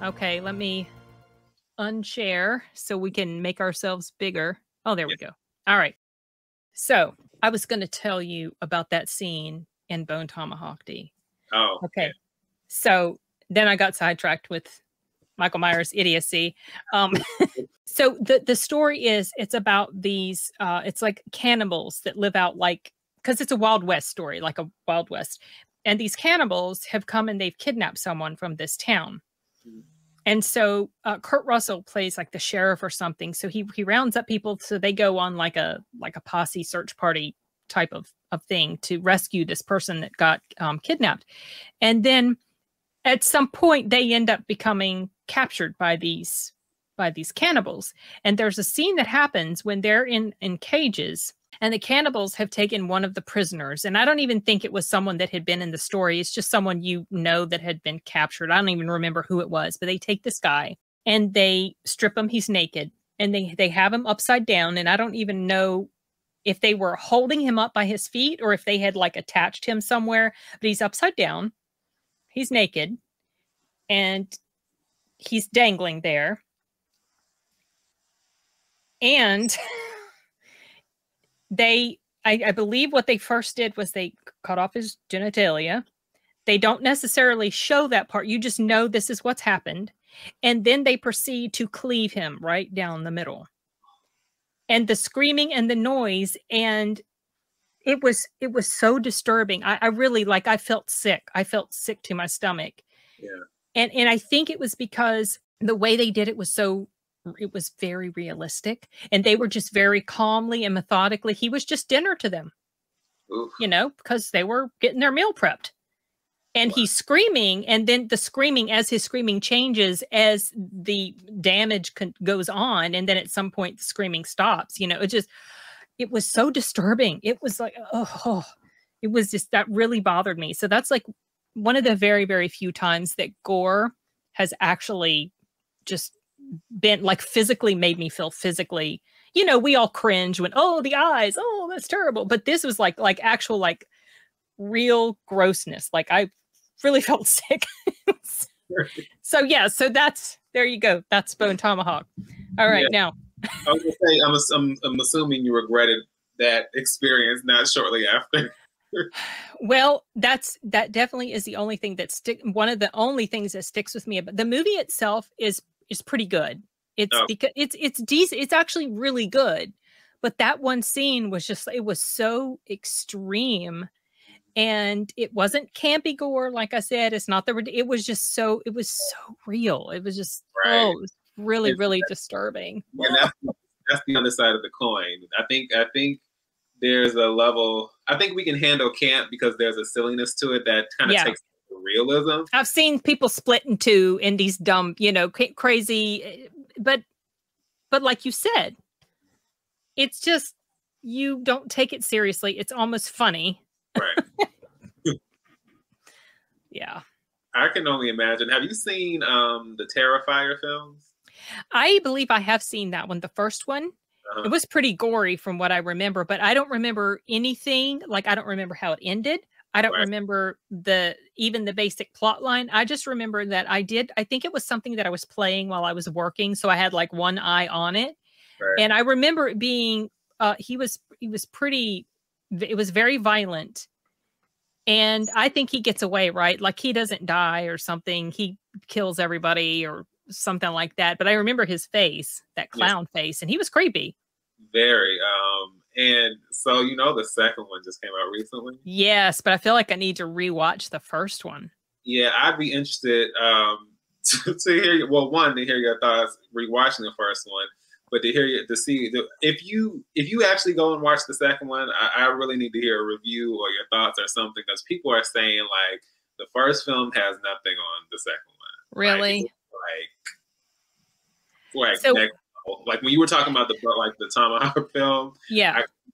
Okay, let me unshare so we can make ourselves bigger. Oh, there we go. All right. So I was going to tell you about that scene in Bone Tomahawk D. Oh, okay. Yeah. So then I got sidetracked with Michael Meyers' idiocy. So the story is, it's about these, it's like cannibals that live out like, because it's a Wild West story, like a Wild West. And these cannibals have come and they've kidnapped someone from this town. And so Kurt Russell plays like the sheriff or something. So he rounds up people. So they go on like a posse search party type of thing to rescue this person that got kidnapped. And then at some point they end up becoming captured by these cannibals. And there's a scene that happens when they're in cages, and the cannibals have taken one of the prisoners. And I don't even think it was someone that had been in the story. It's just someone that had been captured. I don't even remember who it was, but they take this guy and they strip him. He's naked, and they have him upside down. And I don't even know if they were holding him up by his feet or if they had like attached him somewhere, but he's upside down. He's naked and he's dangling there. And I believe what they first did was they cut off his genitalia. They don't necessarily show that part. You just know this is what's happened. And then they proceed to cleave him right down the middle. And the screaming and the noise, and it was so disturbing. I really, like, I felt sick. I felt sick to my stomach. Yeah. And I think it was because the way they did it was very realistic, and they were just very calmly and methodically. He was just dinner to them. Oof. Because they were getting their meal prepped. And he's screaming, and then his screaming changes as the damage goes on, and then at some point the screaming stops. It was so disturbing. It was like, it was just, that really bothered me. So that's like one of the very, very few times that gore has actually just been like physically made me feel physically, we all cringe when, the eyes, that's terrible. But this was like actual, like real grossness. Like I really felt sick. So yeah, so there you go. That's Bone Tomahawk. All right. Now I was gonna say, I'm assuming you regretted that experience not shortly after. Well, that definitely is the only thing one of the only things that sticks with me. But the movie itself is pretty good. Because it's decent. It's actually really good. But that one scene was it was so extreme, and it wasn't campy gore. Like I said, it was so real. It was just, it was really, really disturbing. And that's the other side of the coin. I think there's a level, I think we can handle camp because there's a silliness to it that kind of takes the realism. I've seen people split in two in these dumb, crazy, but like you said, it's just, you don't take it seriously. It's almost funny. Right. Yeah. I can only imagine. Have you seen the Terrifier films? I believe I have seen that one, the first one. It was pretty gory from what I remember, but I don't remember anything. Like, I don't remember how it ended. I don't remember even the basic plot line. I just remember that I think it was something that I was playing while I was working. So I had like one eye on it. Right. And I remember it being, it was very violent. And I think he gets away, right? Like, he doesn't die or something. He kills everybody or something like that. But I remember his face, that clown face, and he was creepy. Very. And so, the second one just came out recently. Yes, but I feel like I need to rewatch the first one. Yeah, I'd be interested to hear your thoughts rewatching the first one, but if you actually go and watch the second one, I really need to hear a review or your thoughts or something, because people are saying like the first film has nothing on the second one. Really? Like when you were talking about the Tomahawk film,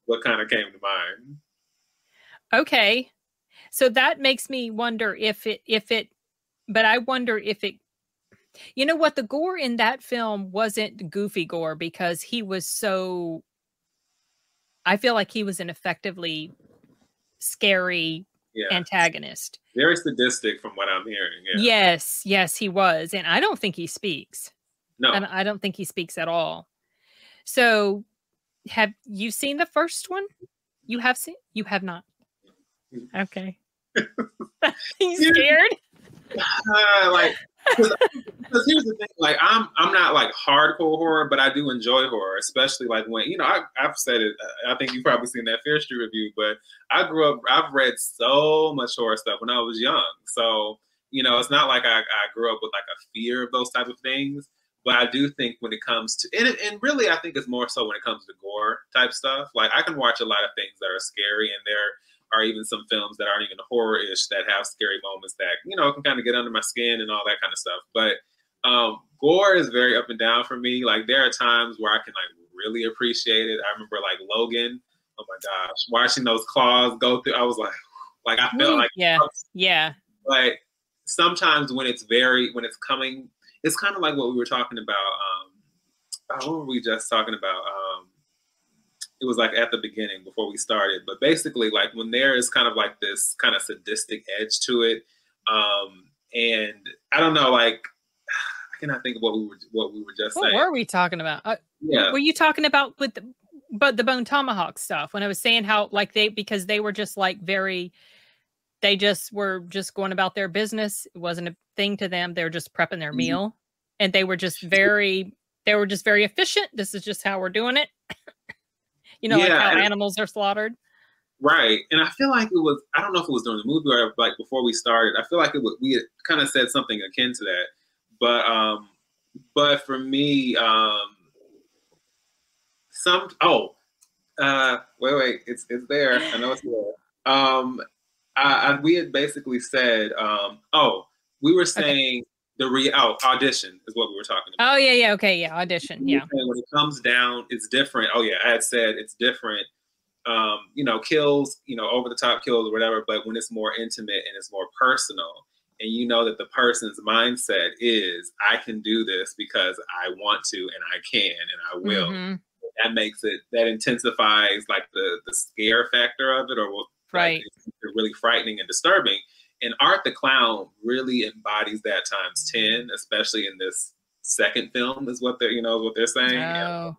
what kind of came to mind? Okay, so that makes me wonder but I wonder if it, the gore in that film wasn't goofy gore, because he was I feel like he was an effectively scary antagonist. Very sadistic from what I'm hearing. Yeah. Yes, he was. And I don't think he speaks. No. And I don't think he speaks at all. So have you seen the first one? You have seen? You have not. Okay. You scared? Because here's the thing, like I'm not like hardcore horror, but I do enjoy horror, especially like when I've said it. I think you've probably seen that Fear Street review, but I've read so much horror stuff when I was young, so it's not like I grew up with like a fear of those type of things. But I do think when it comes to and really I think it's more so when it comes to gore type stuff. Like I can watch a lot of things that are scary, and there are even some films that aren't even horror-ish that have scary moments that can kind of get under my skin and all that kind of stuff. But gore is very up and down for me. Like there are times where I can like really appreciate it. I remember like Logan. Oh my gosh, watching those claws go through, I was like I felt like yeah. But sometimes when it's coming, it's kind of like what we were talking about. What were we just talking about? It was like at the beginning before we started, but basically like when there is kind of like this kind of sadistic edge to it, and I don't know, like I cannot think of what we were just saying. What were we talking about? Were you talking about with the Bone Tomahawk stuff when I was saying how like because they were just like they just were just going about their business. It wasn't a thing to them. They were just prepping their meal, and they were just very efficient. This is just how we're doing it. Like how animals are slaughtered. Right. And I feel like it was, I don't know if it was during the movie or like before we started, I feel like we had kind of said something akin to that. But for me, wait, it's there. I know it's there. We had basically said, we were saying audition is what we were talking about. Oh yeah, okay, yeah, audition, yeah. When it comes down, it's different. Oh yeah, I had said it's different. Kills, over the top kills or whatever. But when it's more intimate and it's more personal, and that the person's mindset is, I can do this because I want to, and I can, and I will. Mm-hmm. That makes it, that intensifies like the scare factor of it, or right. Like, it's really frightening and disturbing. And Art the Clown really embodies that times 10, especially in this second film, is what they're saying. Oh.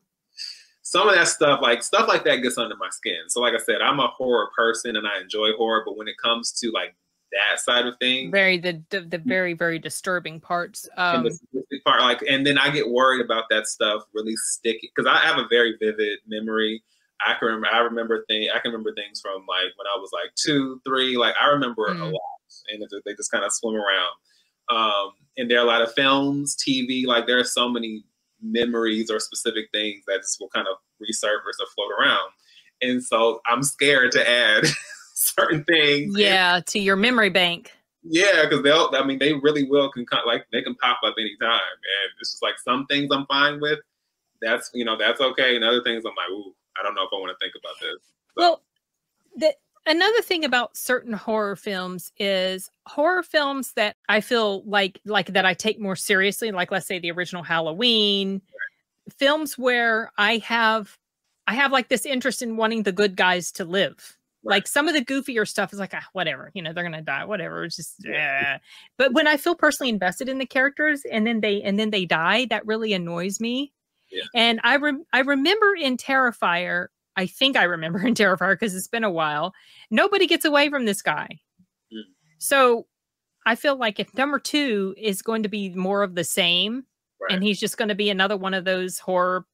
Some of that stuff like that gets under my skin. So like I said, I'm a horror person and I enjoy horror, but when it comes to like that side of things, the very, very disturbing parts. And the specific part, like, and then I get worried about that stuff really sticking, because I have a very vivid memory. I can remember things from like when I was like 2, 3. Like I remember a lot, and they just kind of swim around. And there are a lot of films, TV. Like there are so many memories or specific things that just will kind of resurface or float around. And so I'm scared to add certain things. Yeah, to your memory bank. Yeah, because they really will they can pop up anytime. And it's just like some things I'm fine with. That's okay. And other things I'm like, ooh, I don't know if I want to think about this. So. Well, another thing about certain horror films is horror films that I feel like that I take more seriously, like let's say the original Halloween, films where I have like this interest in wanting the good guys to live. Right. Like some of the goofier stuff is like, whatever, they're gonna die, whatever. It's just, But when I feel personally invested in the characters and then they die, that really annoys me. Yeah. And I remember in Terrifier. I think I remember in Terrifier, because it's been a while, nobody gets away from this guy. Mm. So I feel like if number 2 is going to be more of the same, right, and he's just going to be another one of those horror,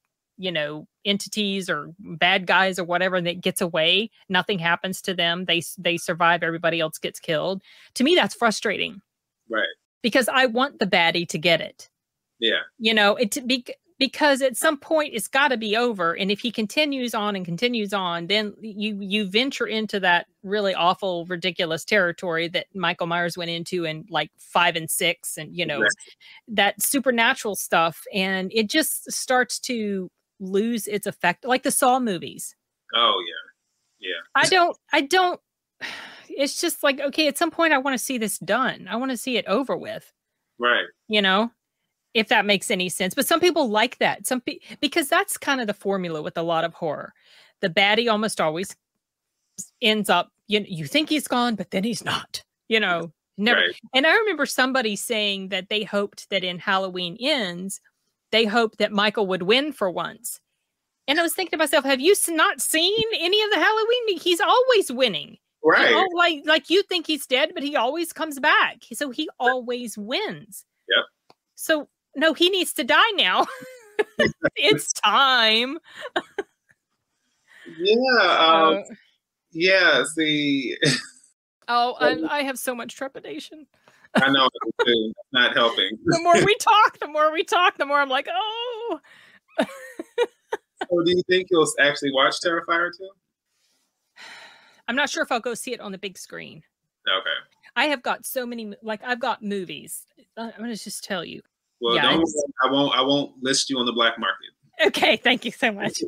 entities or bad guys or whatever that gets away, nothing happens to them, they survive, everybody else gets killed. To me, that's frustrating. Right. Because I want the baddie to get it. Yeah. Because at some point it's got to be over. And if he continues on, then you venture into that really awful, ridiculous territory that Michael Myers went into in like 5 and 6, and that supernatural stuff. And it just starts to lose its effect, like the Saw movies. Oh yeah. Yeah. I don't, it's just like, okay, at some point I want to see this done. I want to see it over with. Right. If that makes any sense. But some people like that. Because that's kind of the formula with a lot of horror. The baddie almost always ends up you think he's gone, but then he's not, never. Right. And I remember somebody saying that they hoped that in Halloween Ends, they hoped that Michael would win for once. And I was thinking to myself, have you not seen any of the Halloween? He's always winning. Right. Like you think he's dead, but he always comes back. So he always wins. Yep. So no, he needs to die now. It's time. Yeah. Yeah. See. Oh, I have so much trepidation. I know it's not helping. The more we talk, the more I'm like, oh. So do you think you'll actually watch Terrifier 2? I'm not sure if I'll go see it on the big screen. Okay. I have got so many, I've got movies. I'm going to just tell you. Well, yeah, I won't list you on the black market. Okay, thank you so much.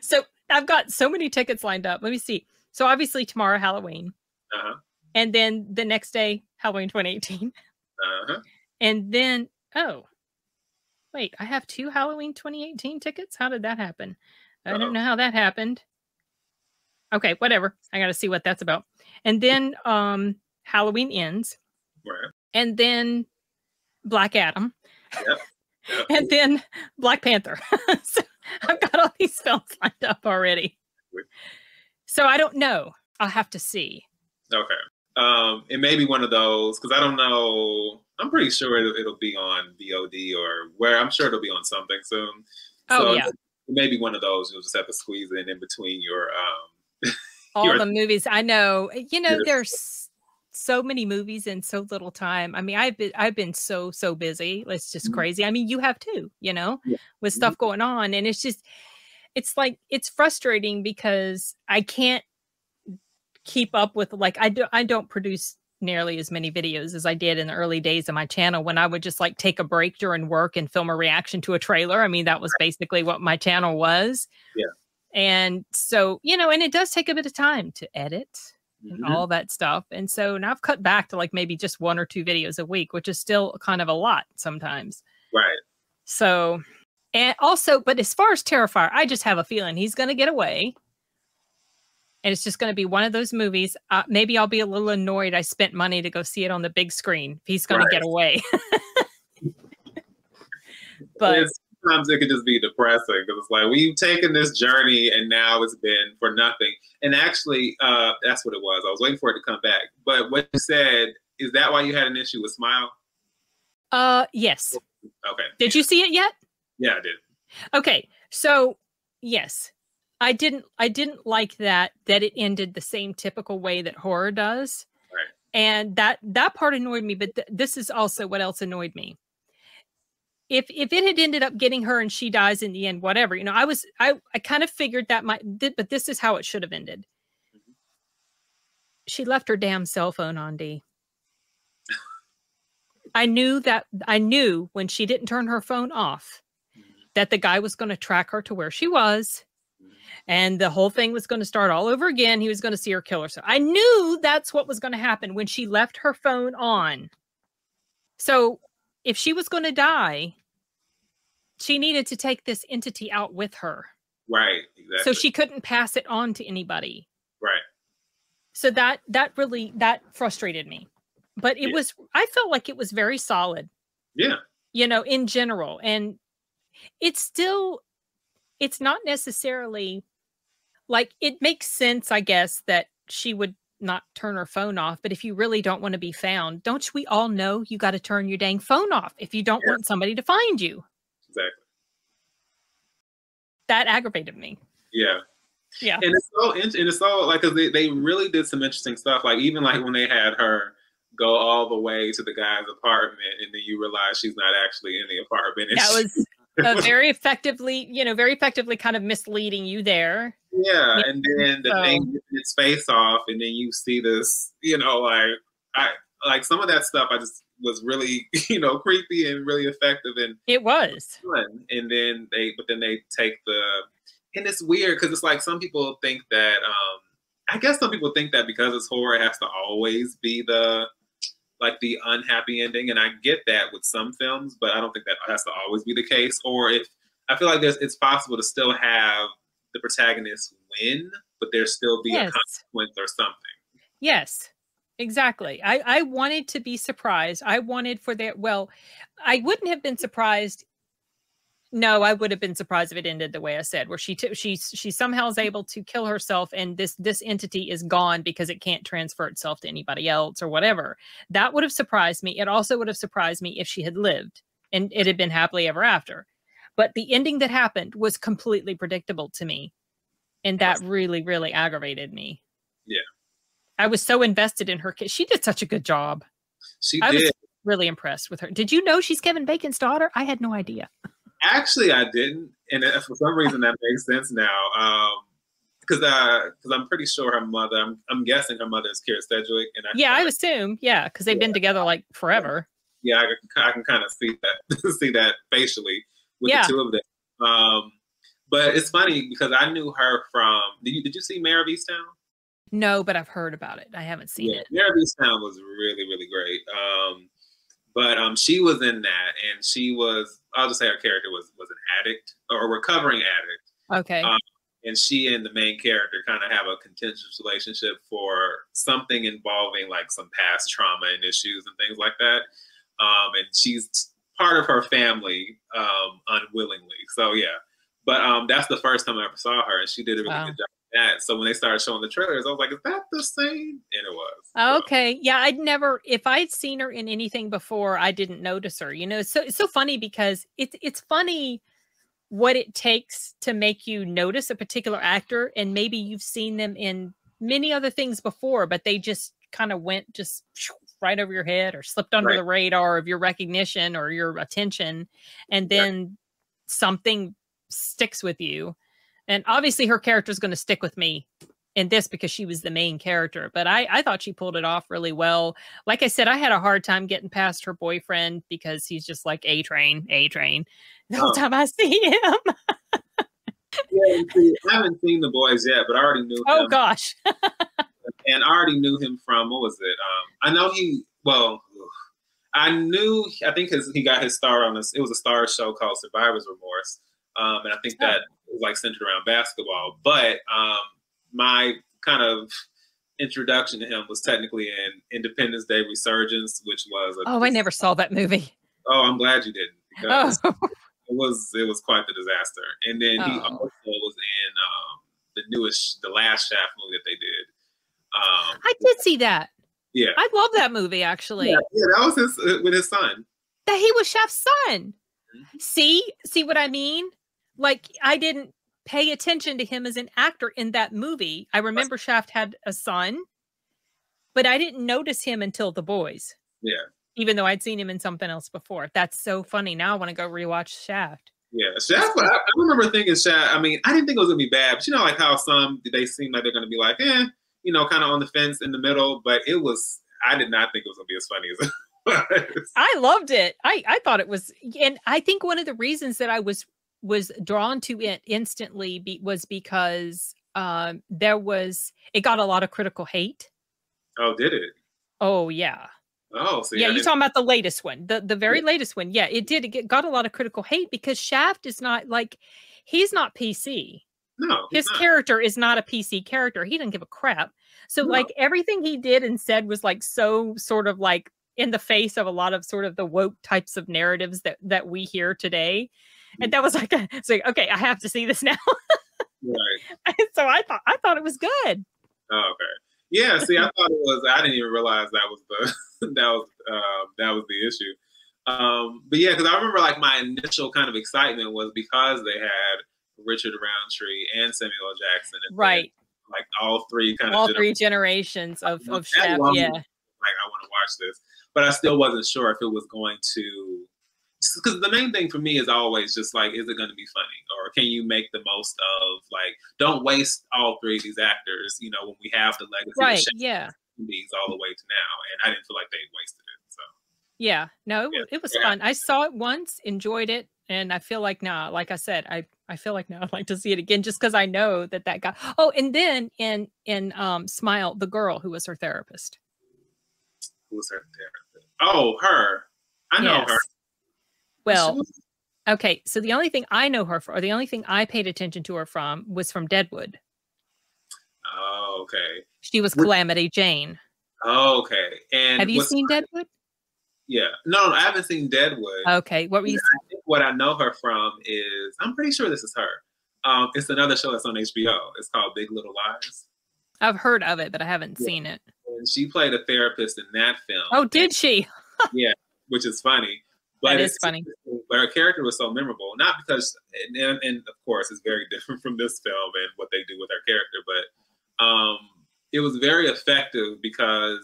So I've got so many tickets lined up. Let me see. So obviously tomorrow, Halloween. Uh-huh. And then the next day, Halloween 2018. Uh-huh. And then, oh, wait, I have 2 Halloween 2018 tickets? How did that happen? I don't know how that happened. Okay, whatever. I got to see what that's about. And then Halloween Ends. Right. And then Black Adam. Yep. Yep. And then Black Panther. So I've got all these films lined up already. So I don't know. I'll have to see. Okay. It may be one of those, because I don't know. I'm pretty sure it'll be on VOD or where. I'm sure it'll be on something soon. So yeah. It may be one of those. You'll just have to squeeze it in between your all the movies. I know. There's so many movies in so little time. I mean, I've been so busy. It's just crazy. I mean, you have too, with stuff going on. And it's frustrating because I can't keep up with, I don't produce nearly as many videos as I did in the early days of my channel, when I would just take a break during work and film a reaction to a trailer. I mean, that was basically what my channel was. Yeah. And so, and it does take a bit of time to edit and all that stuff. And so now I've cut back to maybe just 1 or 2 videos a week, which is still kind of a lot sometimes. Right. So, and also, but as far as Terrifier, I just have a feeling he's going to get away. And it's just going to be one of those movies. Maybe I'll be a little annoyed I spent money to go see it on the big screen if he's going to get away. But sometimes it could just be depressing, because it's we've taken this journey and now it's been for nothing. And actually, that's what it was. I was waiting for it to come back. But what you said, is that why you had an issue with Smile? Yes. Okay. Did you see it yet? Yeah, I did. Okay. So, yes. I didn't like that it ended the same typical way that horror does. Right. And that part annoyed me, but this is also what else annoyed me. If it had ended up getting her and she dies in the end, whatever, I kind of figured that but this is how it should have ended. Mm-hmm. She left her damn cell phone on, D. I knew when she didn't turn her phone off that the guy was going to track her to where she was. And the whole thing was going to start all over again. He was going to see her kill herself. I knew that's what was going to happen when she left her phone on. So if she was going to die, she needed to take this entity out with her. Right. Exactly. So she couldn't pass it on to anybody. Right. So that frustrated me. But I felt like it was very solid. Yeah. In general. And it's not necessarily it makes sense, I guess, that she would not turn her phone off. But if you really don't want to be found, don't we all know you got to turn your dang phone off if you don't want somebody to find you? Exactly. That aggravated me. Yeah. Yeah. And it's so because they really did some interesting stuff. Even when they had her go all the way to the guy's apartment, and then you realize she's not actually in the apartment. That was very effectively kind of misleading you there. Yeah, and then the thing gets its face off, and then you see this, some of that stuff I just was really, creepy and really effective, and it was fun. And then they take and it's weird because it's some people think that, I guess some people think that because it's horror, it has to always be the unhappy ending. And I get that with some films, but I don't think that has to always be the case. Or if I feel like it's possible to still have the protagonist win, but there still be a Yes. consequence or something. Yes, exactly. I wanted to be surprised. I wanted for their, well, I wouldn't have been surprised. No, I would have been surprised if it ended the way I said, where she somehow is able to kill herself, and this entity is gone because it can't transfer itself to anybody else or whatever. That would have surprised me. It also would have surprised me if she had lived and it had been happily ever after. But the ending that happened was completely predictable to me, and that really, really aggravated me. Yeah. I was so invested in her case. She did such a good job. I was really impressed with her. Did you know she's Kevin Bacon's daughter? I had no idea. Actually, I didn't, and for some reason that makes sense now. Because I'm pretty sure her mother. I'm guessing her mother is Keira Sedgwick, and I assume, because they've been together like forever. Yeah, I can kind of see that facially with the two of them. But it's funny because I knew her from. Did you see Mayor of Easttown? No, but I've heard about it. I haven't seen it. Mayor of Easttown was really, really great. But she was in that, and she was, I'll just say her character was an addict, or a recovering addict. Okay. And she and the main character kind of have a contentious relationship for something involving like some past trauma and issues and things like that. And she's part of her family unwillingly. So yeah. But that's the first time I ever saw her, and she did a really good job. So when they started showing the trailers, I was like, is that the same? And it was. Okay. Yeah, if I'd seen her in anything before, I didn't notice her. You know, it's so funny because it's funny what it takes to make you notice a particular actor, and maybe you've seen them in many other things before, but they just kind of went just right over your head or slipped under the radar of your recognition or your attention, and then something sticks with you. And obviously her character is going to stick with me in this because she was the main character. But I thought she pulled it off really well. Like I said, I had a hard time getting past her boyfriend because he's just like A-Train the whole time I see him. I haven't seen The Boys yet, but I already knew him. Oh, gosh. And I already knew him from, what was it? I think he got his star on this. It was a star show called Survivor's Remorse. And I think that was like centered around basketball. But my kind of introduction to him was technically in Independence Day Resurgence, which was I never saw that movie. Oh, I'm glad you didn't, because it was quite the disaster. And then he also was in the last Shaft movie that they did. I did see that. Yeah, I love that movie actually. Yeah, that was with his son. That he was Shaft's son. Mm-hmm. See what I mean? Like, I didn't pay attention to him as an actor in that movie. I remember Shaft had a son, but I didn't notice him until The Boys. Yeah. Even though I'd seen him in something else before. That's so funny. Now I want to go rewatch Shaft. Yeah, Shaft. I remember thinking Shaft. I mean, I didn't think it was gonna be bad, but like how some they seem like they're gonna be like, kind of on the fence in the middle. But it was. I did not think it was gonna be as funny as it was. I loved it. I thought it was, and I think one of the reasons that I was drawn to it instantly was because it got a lot of critical hate. Oh, did it? Oh yeah. Oh, so yeah. You're talking about the latest one, the very latest one. Yeah, it did. It got a lot of critical hate because Shaft is not he's not PC. No, his character is not a PC character. He doesn't give a crap. So everything he did and said was so sort of in the face of a lot of sort of the woke types of narratives that we hear today. And that was okay, I have to see this now. Right. So I thought it was good. Oh, okay. Yeah, see, I thought it was. I didn't even realize that was that was the issue. But yeah, because I remember my initial kind of excitement was because they had Richard Roundtree and Samuel L. Jackson, and right? All three generations of Shaft. Yeah, I want to watch this, but I still wasn't sure if it was going to. Because the main thing for me is always just is it going to be funny, or can you make the most of don't waste all three of these actors, when we have the legacy right? Yeah, these all the way to now, and I didn't feel like they wasted it. So yeah, no, it was fun. I saw it once, enjoyed it, and I feel like now, like I said, I feel like now I'd like to see it again just because I know that guy. Oh, and then in Smile, the girl who was her therapist. Who was her therapist? Oh, her. I know her. Well, okay. So the only thing I know her for, or the only thing I paid attention to her from, was from Deadwood. Oh, okay. She was Calamity Jane. Oh, okay. And have you seen Deadwood? Yeah. No, I haven't seen Deadwood. Okay. What were you I think what I know her from is, I'm pretty sure this is her. It's another show that's on HBO. It's called Big Little Lies. I've heard of it, but I haven't seen it. And she played a therapist in that film. Oh, did she? Yeah, which is funny. But that is funny. But her character was so memorable, not because, and of course, it's very different from this film and what they do with her character, but it was very effective because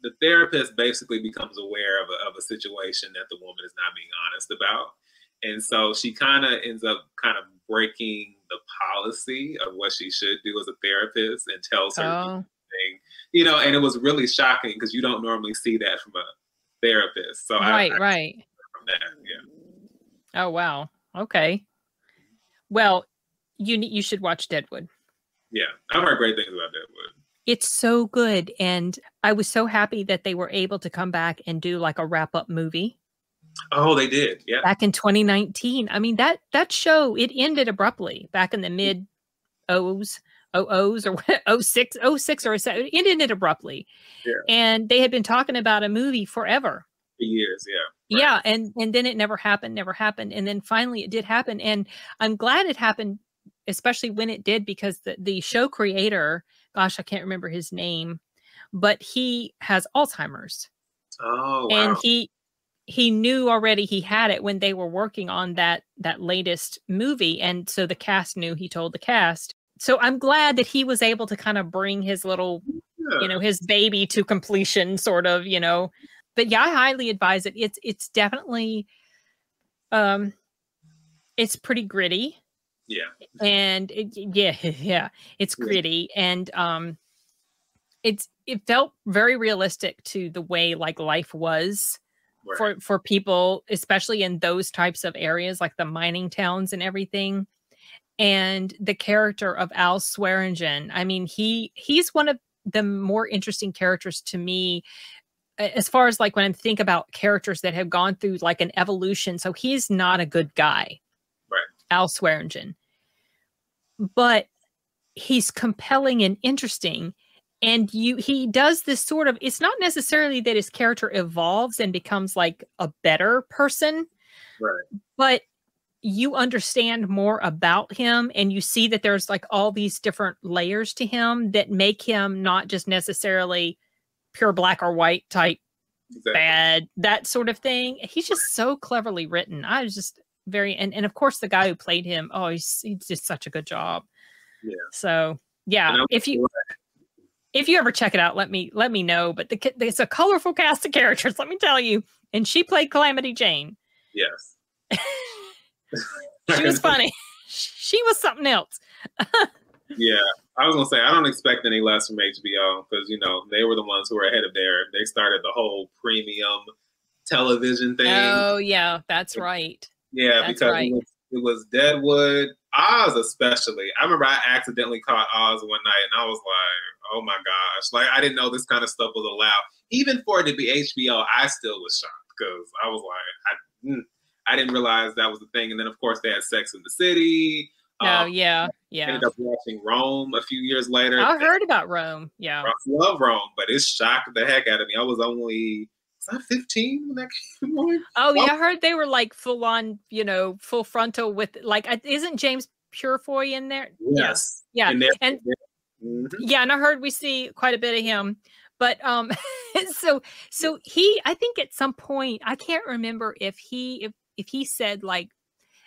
the therapist basically becomes aware of a situation that the woman is not being honest about. And so she kind of ends up breaking the policy of what she should do as a therapist and tells her thing, you know, and it was really shocking because you don't normally see that from a therapist. So right. From that, yeah. Oh, wow. Okay. Well, you should watch Deadwood. Yeah, I've heard great things about Deadwood. It's so good. And I was so happy that they were able to come back and do like a wrap-up movie. Oh, they did. Yeah. Back in 2019. I mean, that show, it ended abruptly back in the mid '00s or 06 or so. It ended abruptly. Yeah. And they had been talking about a movie forever. For years, yeah. Right. Yeah, and then it never happened. And then finally it did happen. And I'm glad it happened, especially when it did, because the show creator, gosh, I can't remember his name, but he has Alzheimer's. Oh, wow. And he knew already he had it when they were working on that latest movie. And so the cast knew, he told the cast. So I'm glad that he was able to kind of bring his little, his baby to completion, sort of, But yeah, I highly advise it. It's definitely, it's pretty gritty. Yeah. And it's gritty. And it felt very realistic to the way like life was. Right. For people, especially in those types of areas, like the mining towns and everything. And the character of Al Swearingen, I mean, he's one of the more interesting characters to me, as far as like when I think about characters that have gone through like an evolution. So he's not a good guy, right? Al Swearingen, but he's compelling and interesting. And he does this sort of, it's not necessarily that his character evolves and becomes like a better person, right? But you understand more about him and you see that there's like all these different layers to him that make him not just necessarily pure black or white type, bad, that sort of thing. He's just so cleverly written. I was just and of course the guy who played him, he did such a good job. Yeah. So yeah, if you ever check it out, let me know. But it's a colorful cast of characters, let me tell you. And she played Calamity Jane. Yes. She was funny. She was something else. Yeah. I was going to say, I don't expect any less from HBO because, they were the ones who were ahead of they started the whole premium television thing. Oh, yeah. That's right. Yeah, that's because right. It was Deadwood, Oz especially. I remember I accidentally caught Oz one night and I was like, oh my gosh. Like, I didn't know this kind of stuff was allowed. Even for it to be HBO, I still was shocked because I was like, I didn't realize that was the thing. And then, of course, they had Sex in the City. Oh, yeah. Ended up watching Rome a few years later. I heard about Rome. Yeah. I love Rome, but it shocked the heck out of me. I was only... Was I 15 when that came on? Oh, yeah. I heard they were like full on, full frontal with like, isn't James Purefoy in there? Yes. Yeah. And yeah, and I heard we see quite a bit of him. But so I think at some point, I can't remember if he said like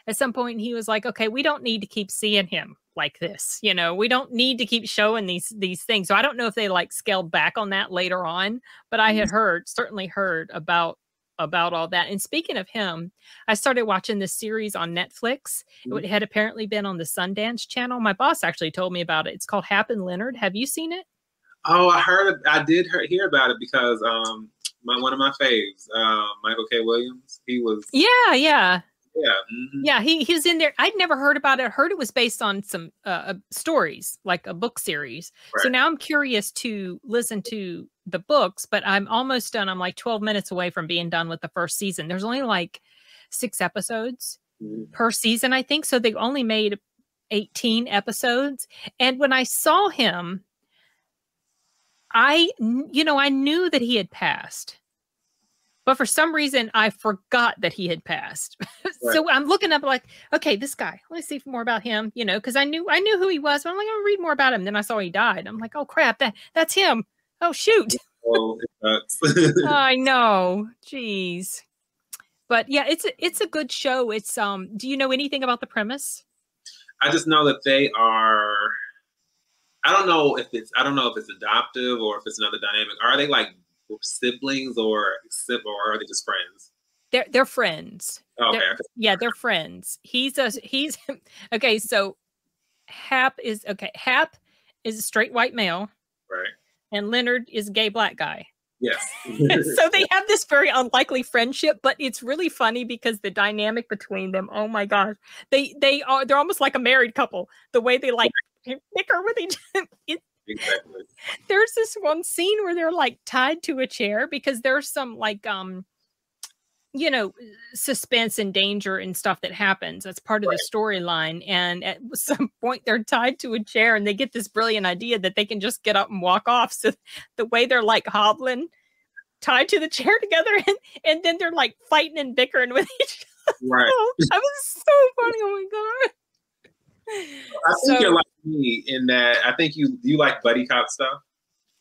at some point he was like, okay, we don't need to keep seeing him like this. We don't need to keep showing these things. So I don't know if they like scaled back on that later on, but I had certainly heard about all that. And speaking of him, I started watching this series on Netflix. It had apparently been on the Sundance Channel. My boss actually told me about it. It's called Happen Leonard. Have you seen it? Oh, I did hear about it because one of my faves, Michael K. Williams, he was. Yeah. Mm-hmm. Yeah, he's in there. I'd never heard about it. I heard it was based on some stories, like a book series. Right. So now I'm curious to listen to the books, but I'm almost done. I'm like 12 minutes away from being done with the first season. There's only like 6 episodes per season, I think. So they've only made 18 episodes. And when I saw him, I knew that he had passed. But for some reason, I forgot that he had passed. Right. So I'm looking up like, okay, this guy, let me see more about him, because I knew who he was. But I'm like, I'm gonna read more about him. Then I saw he died. I'm like, oh crap, that's him. Oh shoot. Oh, I know. Jeez. But yeah, it's a good show. It's do you know anything about the premise? I just know that they are, I don't know if it's adoptive or if it's another dynamic. Are they like siblings or are they just friends? They're friends. Okay. They're friends. He's okay. So Hap is a straight white male, right? And Leonard is a gay black guy. Yes. So they have this very unlikely friendship, but it's really funny because the dynamic between them. Oh my gosh, they're almost like a married couple. The way they like bicker with each other. Exactly. There's this one scene where they're like tied to a chair because there's some like suspense and danger and stuff that happens. That's part of the storyline. And at some point they're tied to a chair and they get this brilliant idea that they can just get up and walk off. So the way they're like hobbling tied to the chair together and then they're like fighting and bickering with each other. Right. Oh, that was so funny. Oh my God. I think you're like me in that I think you like buddy cop stuff.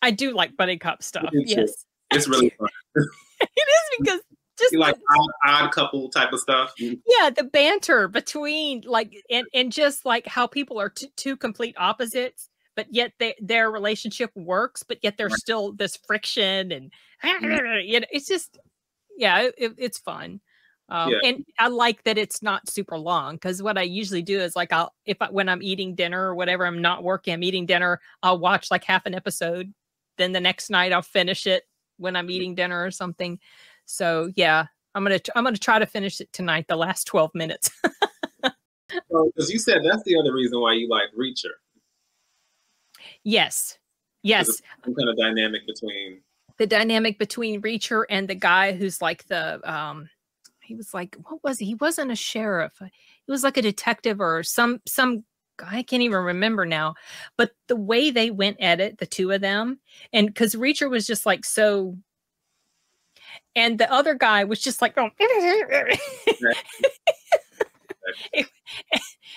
I do like buddy cop stuff. Yes. It's really fun. It is because just you like odd couple type of stuff. Yeah, the banter between like and just like how people are two complete opposites, but yet their relationship works, but yet there's still this friction and it's just it's fun. And I like that it's not super long because what I usually do is like when I'm eating dinner or whatever, I'm not working, I'm eating dinner, I'll watch like half an episode. Then the next night I'll finish it when I'm eating dinner or something. So yeah, I'm gonna try to finish it tonight. The last 12 minutes. So, because you said that's the other reason why you like Reacher. Yes. Some kind of dynamic between Reacher and the guy who's like the he was like, what was he? He wasn't a sheriff. He was like a detective or some guy. I can't even remember now. But the way they went at it, the two of them, and because Reacher was just like so, and the other guy was just like, oh.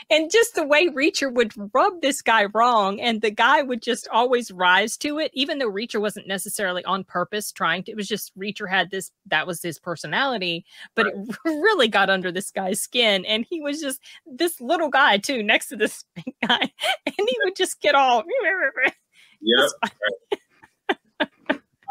And just the way Reacher would rub this guy wrong, and the guy would just always rise to it, even though Reacher wasn't necessarily on purpose trying to. It was just Reacher had this, that was his personality, but it really got under this guy's skin, and he was just this little guy too, next to this big guy, and he would just get all. Yep. I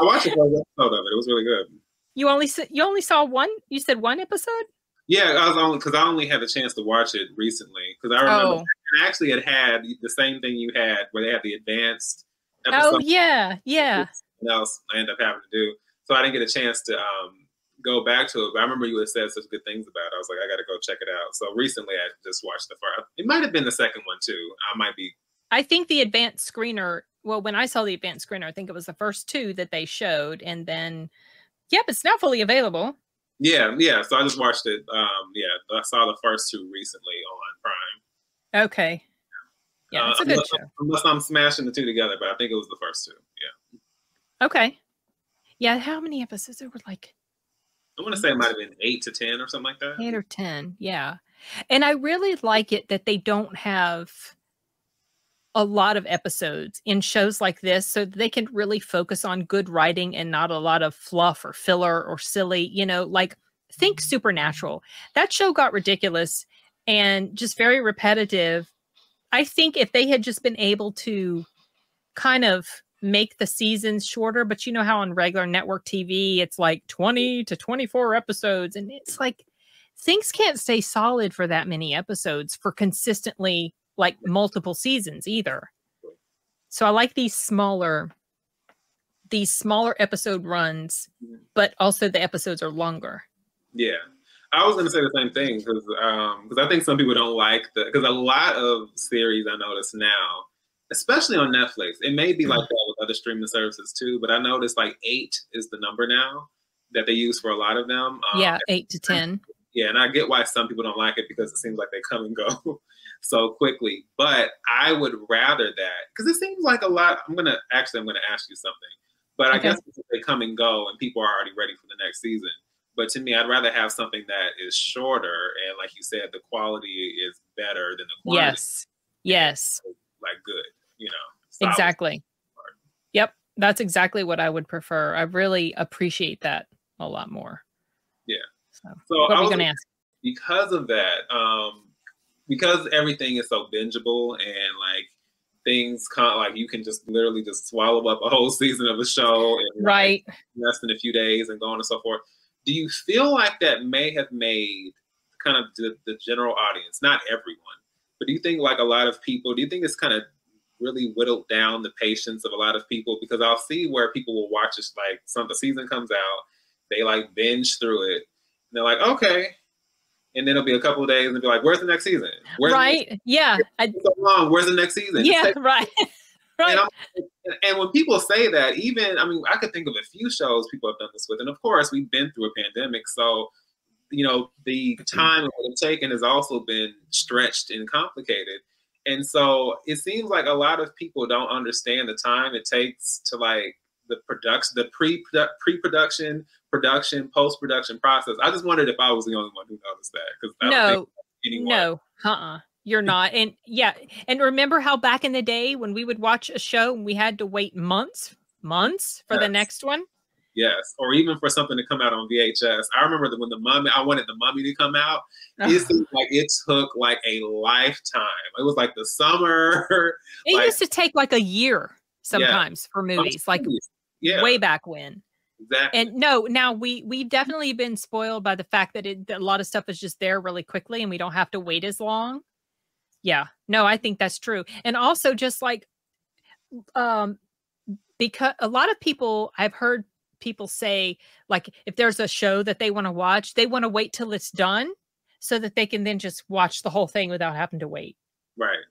watched the first episode of it. It was really good. You only saw one? You said one episode? Yeah, I only had the chance to watch it recently because I remember I actually had the same thing you had where they had the advanced episode. Oh yeah. Something else I ended up having to do, so I didn't get a chance to go back to it. But I remember you had said such good things about it. I was like, I got to go check it out. So recently, I just watched the first. It might have been the second one too. I think the advanced screener. Well, when I saw the advanced screener, I think it was the first two that they showed, and then it's now fully available. Yeah. So I just watched it. I saw the first two recently on Prime. Okay. Yeah, it's a good show. Unless I'm smashing the two together, but I think it was the first two. Yeah. Okay. Yeah, how many episodes? There were like, I want to say it might have been 8 to 10 or something like that. 8 or 10, yeah. And I really like it that they don't have a lot of episodes in shows like this, so they can really focus on good writing and not a lot of fluff or filler or silly, like think Supernatural. That show got ridiculous and just very repetitive. I think if they had just been able to kind of make the seasons shorter, but you know how on regular network TV, it's like 20 to 24 episodes. And it's like, things can't stay solid for that many episodes for consistently like multiple seasons either. So I like these smaller episode runs, but also the episodes are longer. Yeah. I was going to say the same thing because I think some people don't like because a lot of series I notice now, especially on Netflix, it may be like that with other streaming services too, but I noticed like 8 is the number now that they use for a lot of them. 8 to 10. Yeah, and I get why some people don't like it because it seems like they come and go so quickly. But I would rather that because it seems like a lot. I'm gonna ask you something, but I guess they come and go and people are already ready for the next season. But to me, I'd rather have something that is shorter and, like you said, the quality is better than the quantity. Yes. Like good, you know. Exactly. Yep, that's exactly what I would prefer. I really appreciate that a lot more. Yeah. So what are we gonna ask? Because of that, because everything is so bingeable and like things like you can just literally just swallow up a whole season of a show in like less than a few days and so on and so forth. Do you feel like that may have made kind of the general audience, not everyone, but do you think like a lot of people, do you think it's kind of really whittled down the patience of a lot of people? Because I'll see where people will watch this, like the season comes out, they like binge through it, and they're like, okay. And then it'll be a couple of days and be like, where's the next season? Yeah. So long, where's the next season? Yeah, right. And when people say that, even, I mean, I could think of a few shows people have done this with. And of course, we've been through a pandemic. So, you know, the time it would have taken has also been stretched and complicated. And so it seems like a lot of people don't understand the time it takes to like the production, the pre-production, production, post-production process. I just wondered if I was the only one who noticed that. Because No, you're not. And yeah, and remember how back in the day when we would watch a show and we had to wait months for the next one? Yes, or even for something to come out on VHS. I remember that when I wanted the Mummy to come out, it seemed like it took like a lifetime. It was like the summer. It used to take like a year sometimes for movies, like way back when. Exactly. And now we've definitely been spoiled by the fact that a lot of stuff is just there really quickly and we don't have to wait as long. Yeah, no, I think that's true. And also just like, because a lot of people, I've heard people say, like, if there's a show that they want to watch, they want to wait till it's done so that they can then just watch the whole thing without having to wait. Right.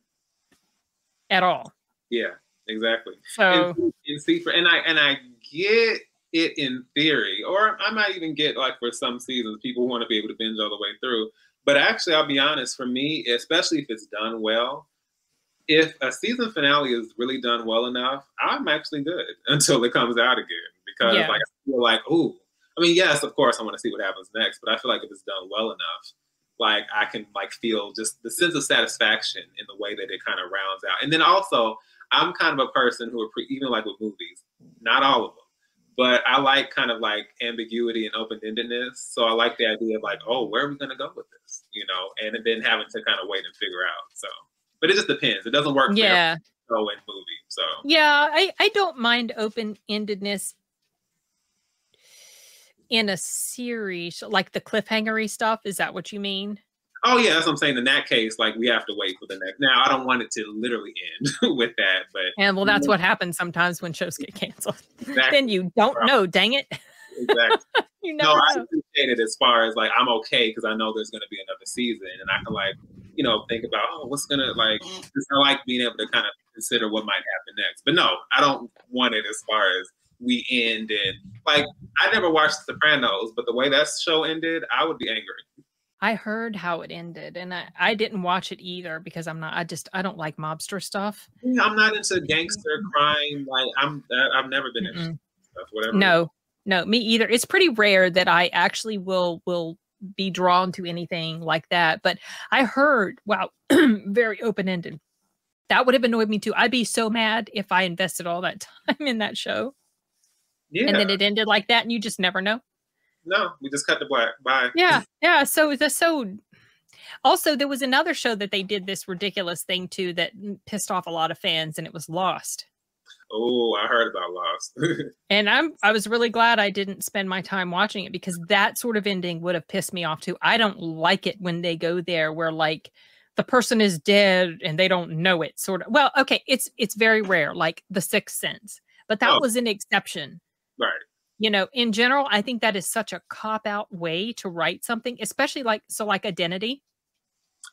At all. Yeah, exactly. So, and I get it in theory, or I might even get like for some seasons, people want to be able to binge all the way through. But actually, I'll be honest, for me, especially if it's done well, if a season finale is really done well enough, I'm actually good until it comes out again. Because like I feel like, ooh, I mean, yes, of course I want to see what happens next, but I feel like if it's done well enough, like I can like feel just the sense of satisfaction in the way that it kind of rounds out. And then also, I'm kind of a person who even like with movies, not all of them, but I like kind of like ambiguity and open-endedness. So I like the idea of like, oh, where are we going to go with this? You know, and then having to kind of wait and figure out. So, but it just depends. It doesn't work for every show and movie. So yeah, I don't mind open-endedness in a series, like the cliffhangery stuff. Is that what you mean? Oh yeah, that's what I'm saying. In that case, like we have to wait for the next. Now I don't want it to literally end with that, but well, that's what happens sometimes when shows get canceled. Exactly. Then you don't know. Dang it! Exactly. You never know. I appreciate it as far as like I'm okay because I know there's going to be another season, and I can like think about what's gonna like. I like being able to kind of consider what might happen next. But no, I don't want it as far as we end and like I never watched The Sopranos, but the way that show ended, I would be angry. I heard how it ended, and I didn't watch it either because I don't like mobster stuff. Yeah, I'm not into gangster crime. Like I've never been into stuff. Whatever. No, me either. It's pretty rare that I actually will be drawn to anything like that. But I heard, wow, very open ended. That would have annoyed me too. I'd be so mad if I invested all that time in that show. Yeah. And then it ended like that, and you just never know. No, we just cut the black. Bye. Yeah. So also there was another show that they did this ridiculous thing too that pissed off a lot of fans, and it was Lost. Oh, I heard about Lost. And I was really glad I didn't spend my time watching it because that sort of ending would have pissed me off too. I don't like it when they go there where like the person is dead and they don't know it. Sort of. Well, okay, it's very rare, like The Sixth Sense, but that was an exception. Right. In general, I think that is such a cop-out way to write something, especially like Identity,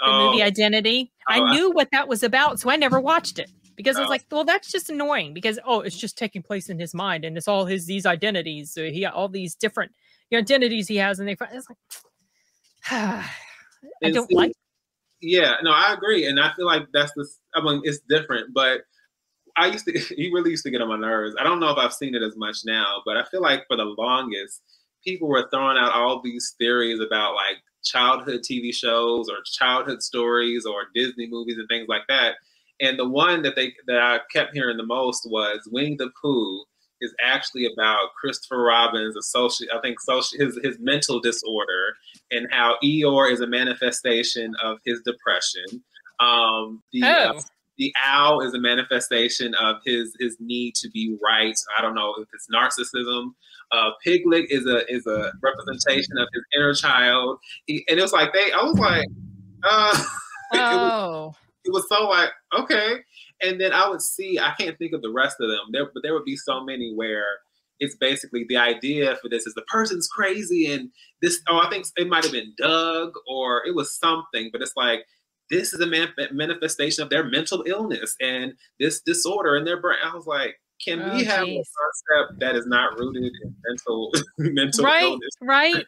the movie Identity. I knew what that was about, so I never watched it because I was like, well, that's just annoying because, it's just taking place in his mind and it's all these identities. So he all these different identities he has, and it's like, I And don't see, like. yeah, no, I agree, and I feel like that's the. I mean, it's different, but he really used to get on my nerves. I don't know if I've seen it as much now, but I feel like for the longest, people were throwing out all these theories about like childhood TV shows or childhood stories or Disney movies and things like that. And the one that I kept hearing the most was Winnie the Pooh is actually about Christopher Robin's his mental disorder and how Eeyore is a manifestation of his depression. The owl is a manifestation of his need to be right. I don't know if it's narcissism. Piglet is a representation of his inner child. And it was like I was like, it was so like, okay. And then I would see, I can't think of the rest of them, but there would be so many where it's basically the idea for this is the person's crazy and this, I think it might have been Doug or it was something, but it's like, this is a manifestation of their mental illness and this disorder in their brain. I was like, can we have a concept that is not rooted in mental illness? Right.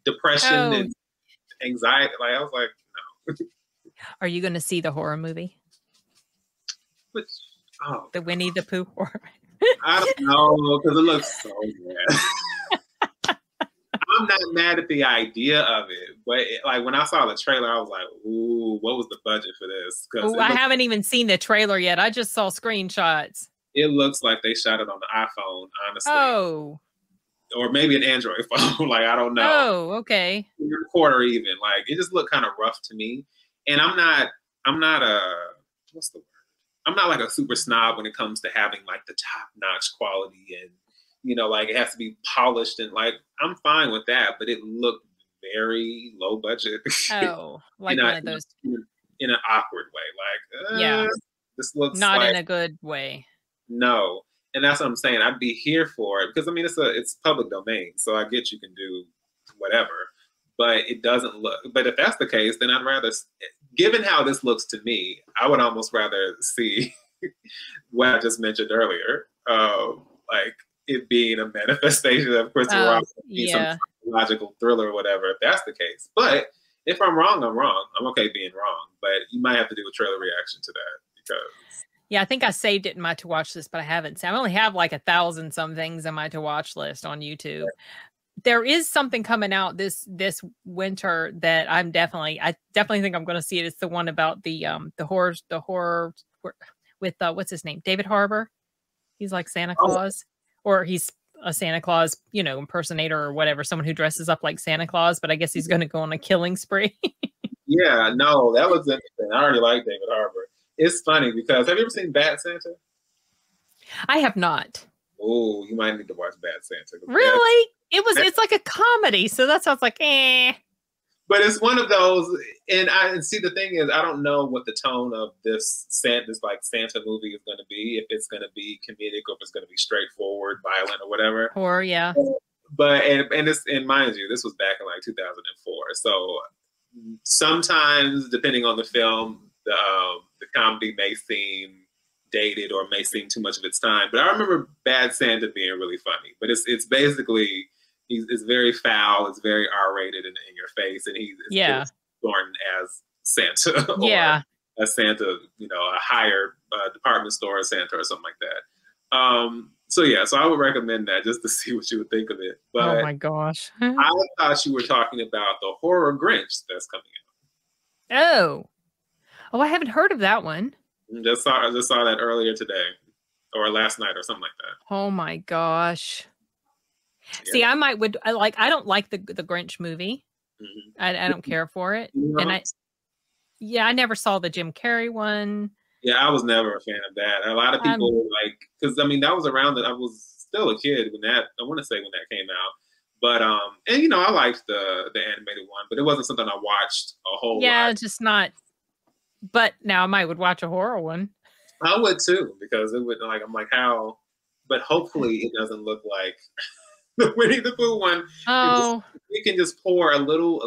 Depression and anxiety. Like I was like, no. Are you going to see the horror movie? The Winnie the Pooh horror? I don't know, because it looks so bad. I'm not mad at the idea of it, but like when I saw the trailer, I was like, "Ooh, what was the budget for this?" Because I haven't even seen the trailer yet. I just saw screenshots. It looks like they shot it on the iPhone, honestly. Or maybe an Android phone. Like I don't know. Oh, okay. Recorder even. Like it just looked kind of rough to me. And I'm not what's the word? I'm not like a super snob when it comes to having like the top notch quality and like it has to be polished and like I'm fine with that, but it looked very low budget. Oh, like one of those in an awkward way. Like this looks not like, in a good way. No. And that's what I'm saying. I'd be here for it because I mean it's public domain, so I get you can do whatever, but it doesn't look. But if that's the case, then I'd rather, given how this looks to me, I would almost rather see what I just mentioned earlier, like it being a manifestation of Christopher Robin, some logical thriller or whatever. If that's the case, but if I'm wrong, I'm wrong. I'm okay being wrong, but you might have to do a trailer reaction to that because. Yeah, I think I saved it in my to watch list, but I haven't. I only have like 1,000 some things in my to watch list on YouTube. Yeah. There is something coming out this winter that I definitely think I'm going to see it. It's the one about the horror with what's his name, David Harbour. He's like Santa Claus, or he's a Santa Claus, impersonator or whatever, someone who dresses up like Santa Claus, but I guess he's going to go on a killing spree. Yeah, no, that was interesting. I already like David Harbour. It's funny because have you ever seen Bad Santa? I have not. Oh, you might need to watch Bad Santa. Really? It's like a comedy, so that sounds like eh. But it's one of those, and see the thing is, I don't know what the tone of this Santa movie is going to be. If it's going to be comedic or if it's going to be straightforward, violent, or whatever. Horror, yeah. But and mind you, this was back in like 2004. So sometimes, depending on the film, the comedy may seem dated or may seem too much of its time. But I remember Bad Santa being really funny. But it's basically. It's very foul. It's very R-rated in your face, and he's born as Santa. Or as Santa, a higher department store Santa or something like that. So I would recommend that just to see what you would think of it. But oh my gosh, I thought you were talking about the horror Grinch that's coming out. Oh, I haven't heard of that one. I just saw that earlier today, or last night, or something like that. Oh my gosh. Yeah. See, I don't like the Grinch movie. Mm-hmm. I don't care for it. And I never saw the Jim Carrey one. Yeah, I was never a fan of that. A lot of people because that was around that I was still a kid when that came out. But and I liked the animated one, but it wasn't something I watched a whole lot. Yeah, just not. But now I would watch a horror one. I would too, because it would I'm like how, but hopefully it doesn't look like. The Winnie the Pooh one. Oh, we can just pour a little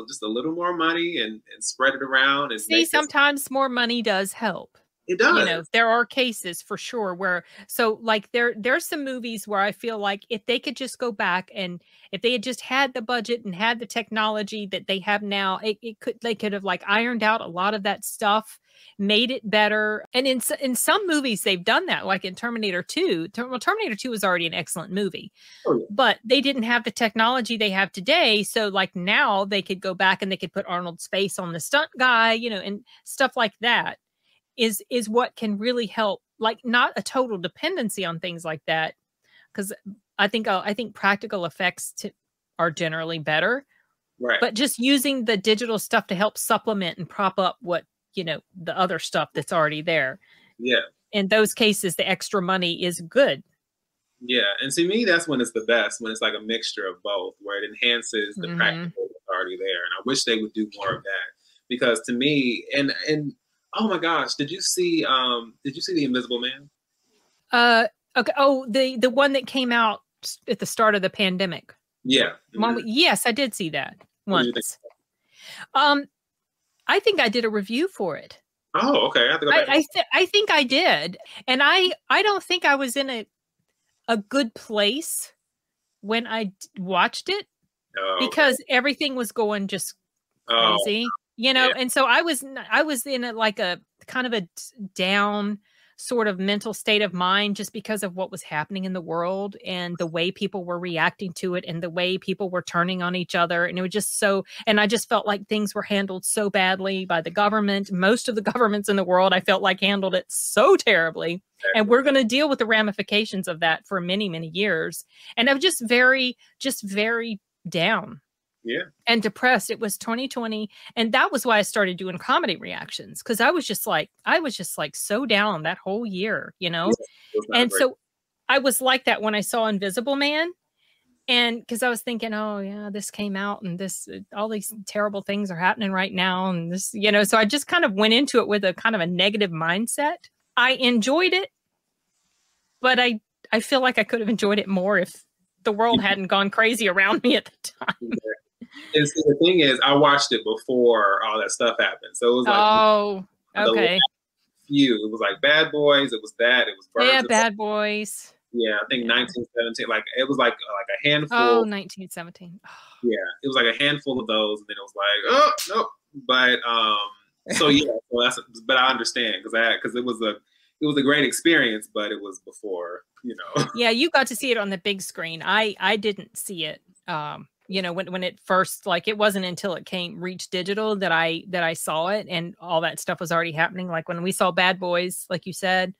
more money and spread it around. And see, sometimes more money does help. It does. You know, there are cases for sure where, so like there's some movies where I feel like if they could just go back and if they had just had the budget and had the technology that they have now, they could have like ironed out a lot of that stuff, made it better. And in some movies they've done that, like in Terminator 2. Well, Terminator 2 was already an excellent movie, but they didn't have the technology they have today. So like now they could go back and they could put Arnold's face on the stunt guy, you know, and stuff like that is what can really help, like not a total dependency on things like that. Because I think practical effects are generally better, right? But just using the digital stuff to help supplement and prop up what, you know, the other stuff that's already there. Yeah. In those cases, the extra money is good. Yeah, and to me, that's when it's the best, when it's like a mixture of both, where it enhances the practical that's already there. And I wish they would do more of that, because to me, and oh my gosh, did you see The Invisible Man? Okay. Oh, the one that came out at the start of the pandemic. Yeah. Yes, I did see that once. I think I did a review for it. Oh, okay. I have to go back. I think I did, and I don't think I was in a good place when I watched it, because everything was going just crazy, you know. And so I was in a kind of a down sort of mental state of mind, just because of what was happening in the world and the way people were reacting to it and the way people were turning on each other. And it was just and I just felt like things were handled so badly by the government. Most of the governments in the world, I felt like, handled it so terribly. And we're going to deal with the ramifications of that for many, many years. And I was just very down. Yeah. And depressed. It was 2020. And that was why I started doing comedy reactions. Cause I was just like so down that whole year, you know? And so I was like that when I saw Invisible Man. And cause I was thinking, oh yeah, this came out and all these terrible things are happening right now. And this, you know, so I just kind of went into it with a kind of a negative mindset. I enjoyed it, but I feel like I could have enjoyed it more if the world hadn't gone crazy around me at the time. And see, the thing is, I watched it before all that stuff happened, so it was like, okay, it was like Bad Boys, it was that, it was Birds. Yeah, Bad Boys. Yeah, I think 1917. Like it was like a handful. Oh, 1917. Yeah, it was like a handful of those, and then it was like, oh no, but so yeah, so that's, but I understand because it was a great experience, but it was before, you know. Yeah, you got to see it on the big screen. I didn't see it. You know, when it first, like, it wasn't until it reached digital that I saw it, and all that stuff was already happening. Like when we saw Bad Boys, like you said,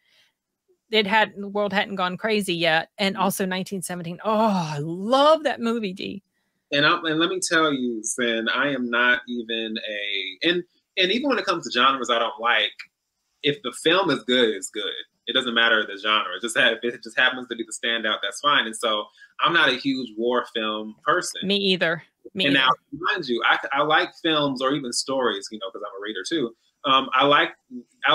the world hadn't gone crazy yet. And also 1917. Oh, I love that movie, D. And let me tell you, Cyn, I am not even and even when it comes to genres I don't like, if the film is good, it's good. It doesn't matter the genre. If it just happens to be the standout, that's fine. And so I'm not a huge war film person. Me either. Now, mind you, I like films or even stories, you know, because I'm a reader too. I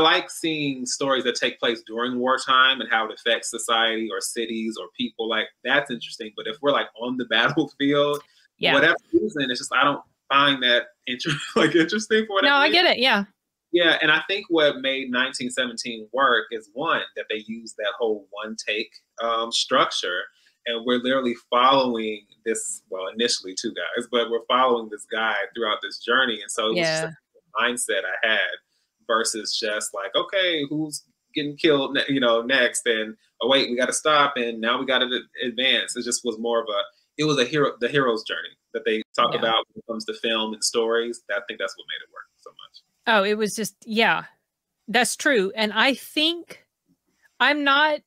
like seeing stories that take place during wartime and how it affects society or cities or people. Like, that's interesting. But if we're like on the battlefield, whatever reason, it's just I don't find that interesting for whatever. No, I get it. Yeah. Yeah, and I think what made 1917 work is, one, that they used that whole one take structure, and we're literally following this. Well, initially two guys, but we're following this guy throughout this journey, and so it was just a mindset I had versus just like, okay, who's getting killed, you know, next, and oh wait, we got to stop, and now we got to advance. It just was more of the hero's journey that they talk about when it comes to film and stories. I think that's what made it work so much. Oh, it was just, yeah, that's true. And I think I'm not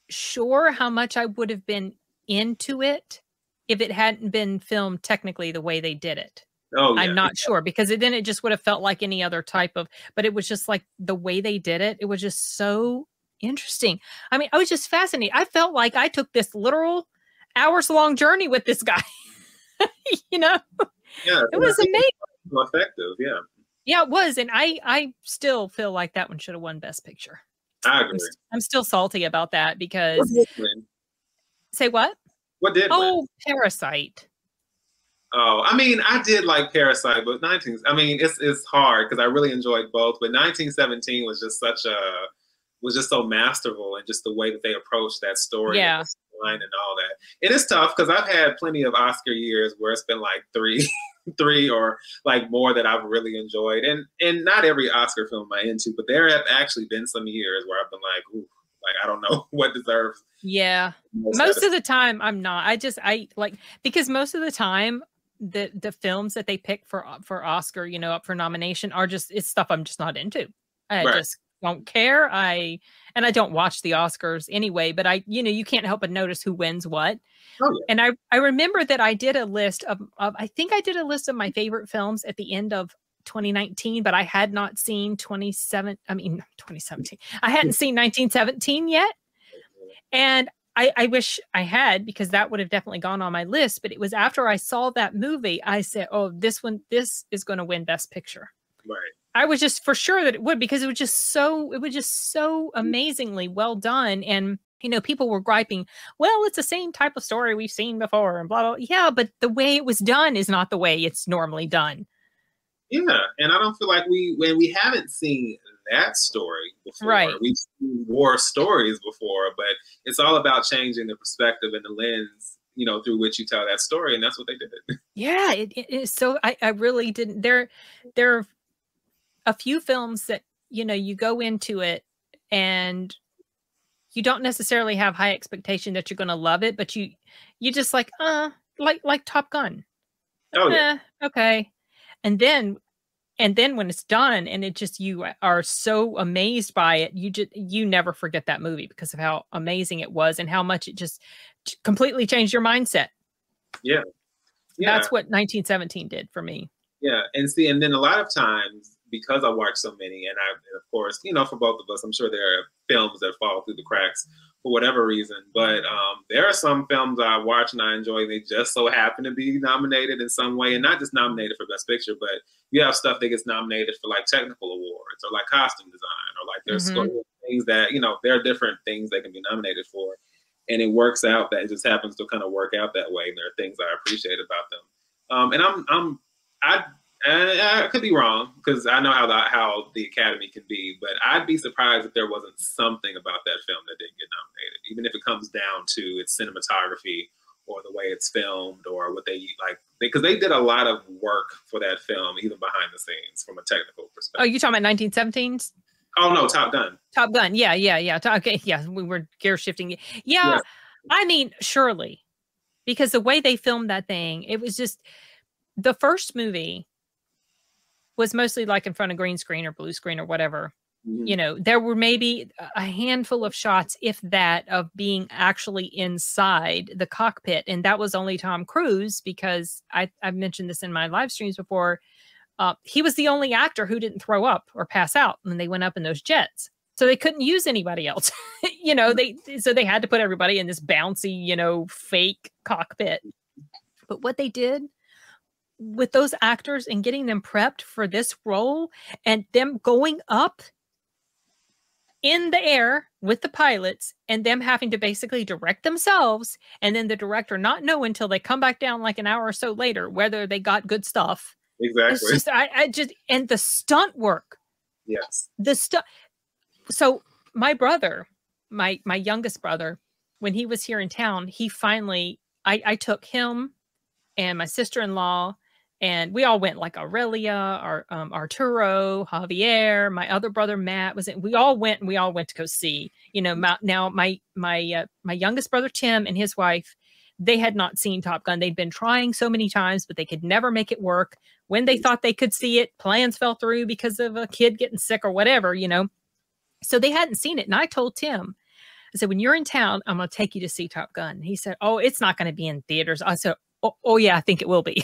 sure how much I would have been into it if it hadn't been filmed technically the way they did it. Oh, yeah. I'm not sure, because then it just would have felt like any other type of, but it was just like the way they did it. It was just so interesting. I mean, I was just fascinated. I felt like I took this literal hours-long journey with this guy. You know? Yeah, it was amazing. Effective, yeah. Yeah, it was. And I still feel like that one should have won Best Picture. I agree. I'm still salty about that because... Say what? What did win? Parasite. Oh, I mean, I did like Parasite, but 19. I mean, it's hard because I really enjoyed both. But 1917 was just was just so masterful, and just the way that they approached that story and the line and all that. It is tough because I've had plenty of Oscar years where it's been like three or like more that I've really enjoyed, and not every Oscar film I'm into, but there have actually been some years where I've been like, ooh, like I don't know what deserves. Yeah, most of the time I'm not. I like, because most of the time the films that they pick for Oscar, you know, up for nomination are it's stuff I'm just not into. I just don't care. And I don't watch the Oscars anyway, but you can't help but notice who wins what. Oh, yeah. And I remember that I did a list of I think I did a list of my favorite films at the end of 2019, but I had not seen 2017. I hadn't seen 1917 yet. And I wish I had, because that would have definitely gone on my list. But it was after I saw that movie, I said, oh, this is going to win Best Picture. Right. I was just for sure that it would, because it was just so amazingly well done. And, people were griping, well, it's the same type of story we've seen before and blah, blah. Yeah, but the way it was done is not the way it's normally done. Yeah. And I don't feel like we haven't seen that story before. Right. We've seen war stories before, but it's all about changing the perspective and the lens, through which you tell that story. And that's what they did. Yeah. It is. So I really didn't. There are a few films that, you go into it and you don't necessarily have high expectation that you're going to love it, but you just like Top Gun. Oh yeah. Okay. And then when it's done and it just, you are so amazed by it, you never forget that movie because of how amazing it was and how much it just completely changed your mindset. Yeah. That's what 1917 did for me. Yeah. And then a lot of times, because I watch so many, and of course, for both of us, I'm sure there are films that fall through the cracks for whatever reason. But there are some films I watch and I enjoy. They just so happen to be nominated in some way, and not just nominated for Best Picture, but you have stuff that gets nominated for like technical awards or like costume design or like there's things that, there are different things they can be nominated for. And it works out that it just happens to kind of work out that way. And there are things I appreciate about them. And I could be wrong because I know how the Academy can be, but I'd be surprised if there wasn't something about that film that didn't get nominated, even if it comes down to its cinematography or the way it's filmed or what they like, because they did a lot of work for that film, even behind the scenes from a technical perspective. Oh, you talking about 1917s? Oh no, Top Gun. Top Gun, yeah. Okay, yeah, we were gear shifting. Yeah, I mean, surely, because the way they filmed that thing, it was just, the first movie was mostly like in front of green screen or blue screen or whatever. Mm-hmm. There were maybe a handful of shots, if that, of being actually inside the cockpit. And that was only Tom Cruise, because I've mentioned this in my live streams before. He was the only actor who didn't throw up or pass out when they went up in those jets. So they couldn't use anybody else. So they had to put everybody in this bouncy, fake cockpit. But what they did with those actors and getting them prepped for this role and them going up in the air with the pilots and them having to basically direct themselves, and then the director not know until they come back down like an hour or so later whether they got good stuff. Exactly. It's just, and the stunt work. Yes. So my brother, my youngest brother, when he was here in town, he finally, I took him and my sister-in-law, and we all went, like Aurelia, Arturo, Javier, my other brother Matt we all went to go see. My youngest brother Tim and his wife, they had not seen Top Gun. They'd been trying so many times, but they could never make it work. When they thought they could see it, plans fell through because of a kid getting sick or whatever, So they hadn't seen it. And I told Tim, I said, when you're in town, I'm going to take you to see Top Gun. He said, oh, it's not going to be in theaters. I said, oh yeah, I think it will be.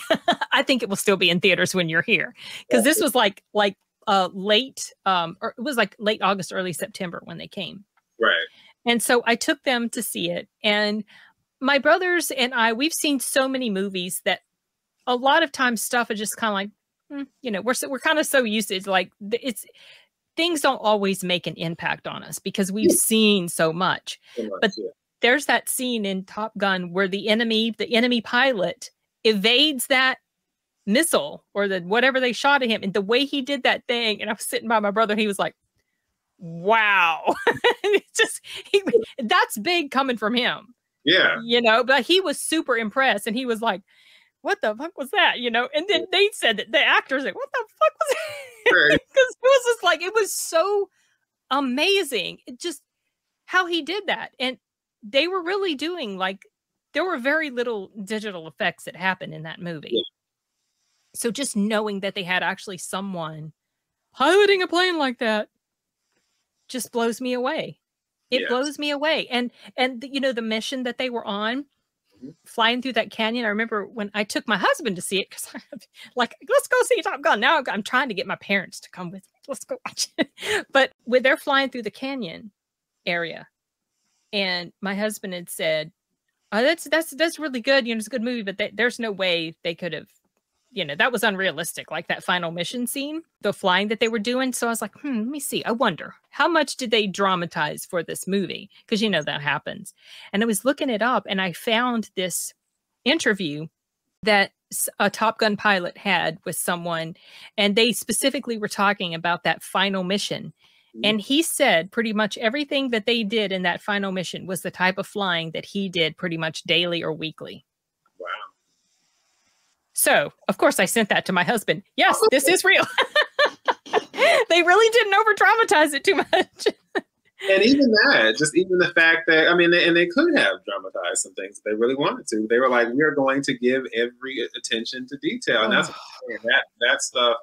I think it will still be in theaters when you're here. Because this was like late, or it was like late August, early September when they came. Right. And so I took them to see it. And my brothers and I, we've seen so many movies that a lot of times stuff is just kind of like, we're kind of so used to it. Like things don't always make an impact on us because we've seen so much. But there's that scene in Top Gun where the enemy pilot evades that missile or the whatever they shot at him, and the way he did that thing. And I was sitting by my brother, and he was like, wow. It's just that's big coming from him. Yeah. You know, but he was super impressed, and he was like, what the fuck was that? You know, and then they said that the actors like, what the fuck was that? Because it was just like, it was so amazing. It just how he did that. And they were really doing like, there were very little digital effects that happened in that movie. Yeah. So just knowing that they had actually someone piloting a plane like that just blows me away. It blows me away. And you know, the mission that they were on, flying through that canyon. I remember when I took my husband to see it, because like, let's go see Top Gun. Now I'm trying to get my parents to come with me. Let's go watch it. But when they're flying through the canyon area, and my husband had said, oh, that's really good. You know, it's a good movie, but there's no way they could have, you know, that was unrealistic. Like that final mission scene, the flying that they were doing. So I was like, let me see. I wonder how much did they dramatize for this movie? Because, you know, that happens. And I was looking it up, and I found this interview that a Top Gun pilot had with someone, and they specifically were talking about that final mission. And he said pretty much everything that they did in that final mission was the type of flying that he did pretty much daily or weekly. Wow. So, of course, I sent that to my husband. Yes, this is real. They really didn't over-dramatize it too much. And even that, just even the fact that, I mean, they could have dramatized some things if they really wanted to. They were like, we are going to give every attention to detail. And that's that stuff,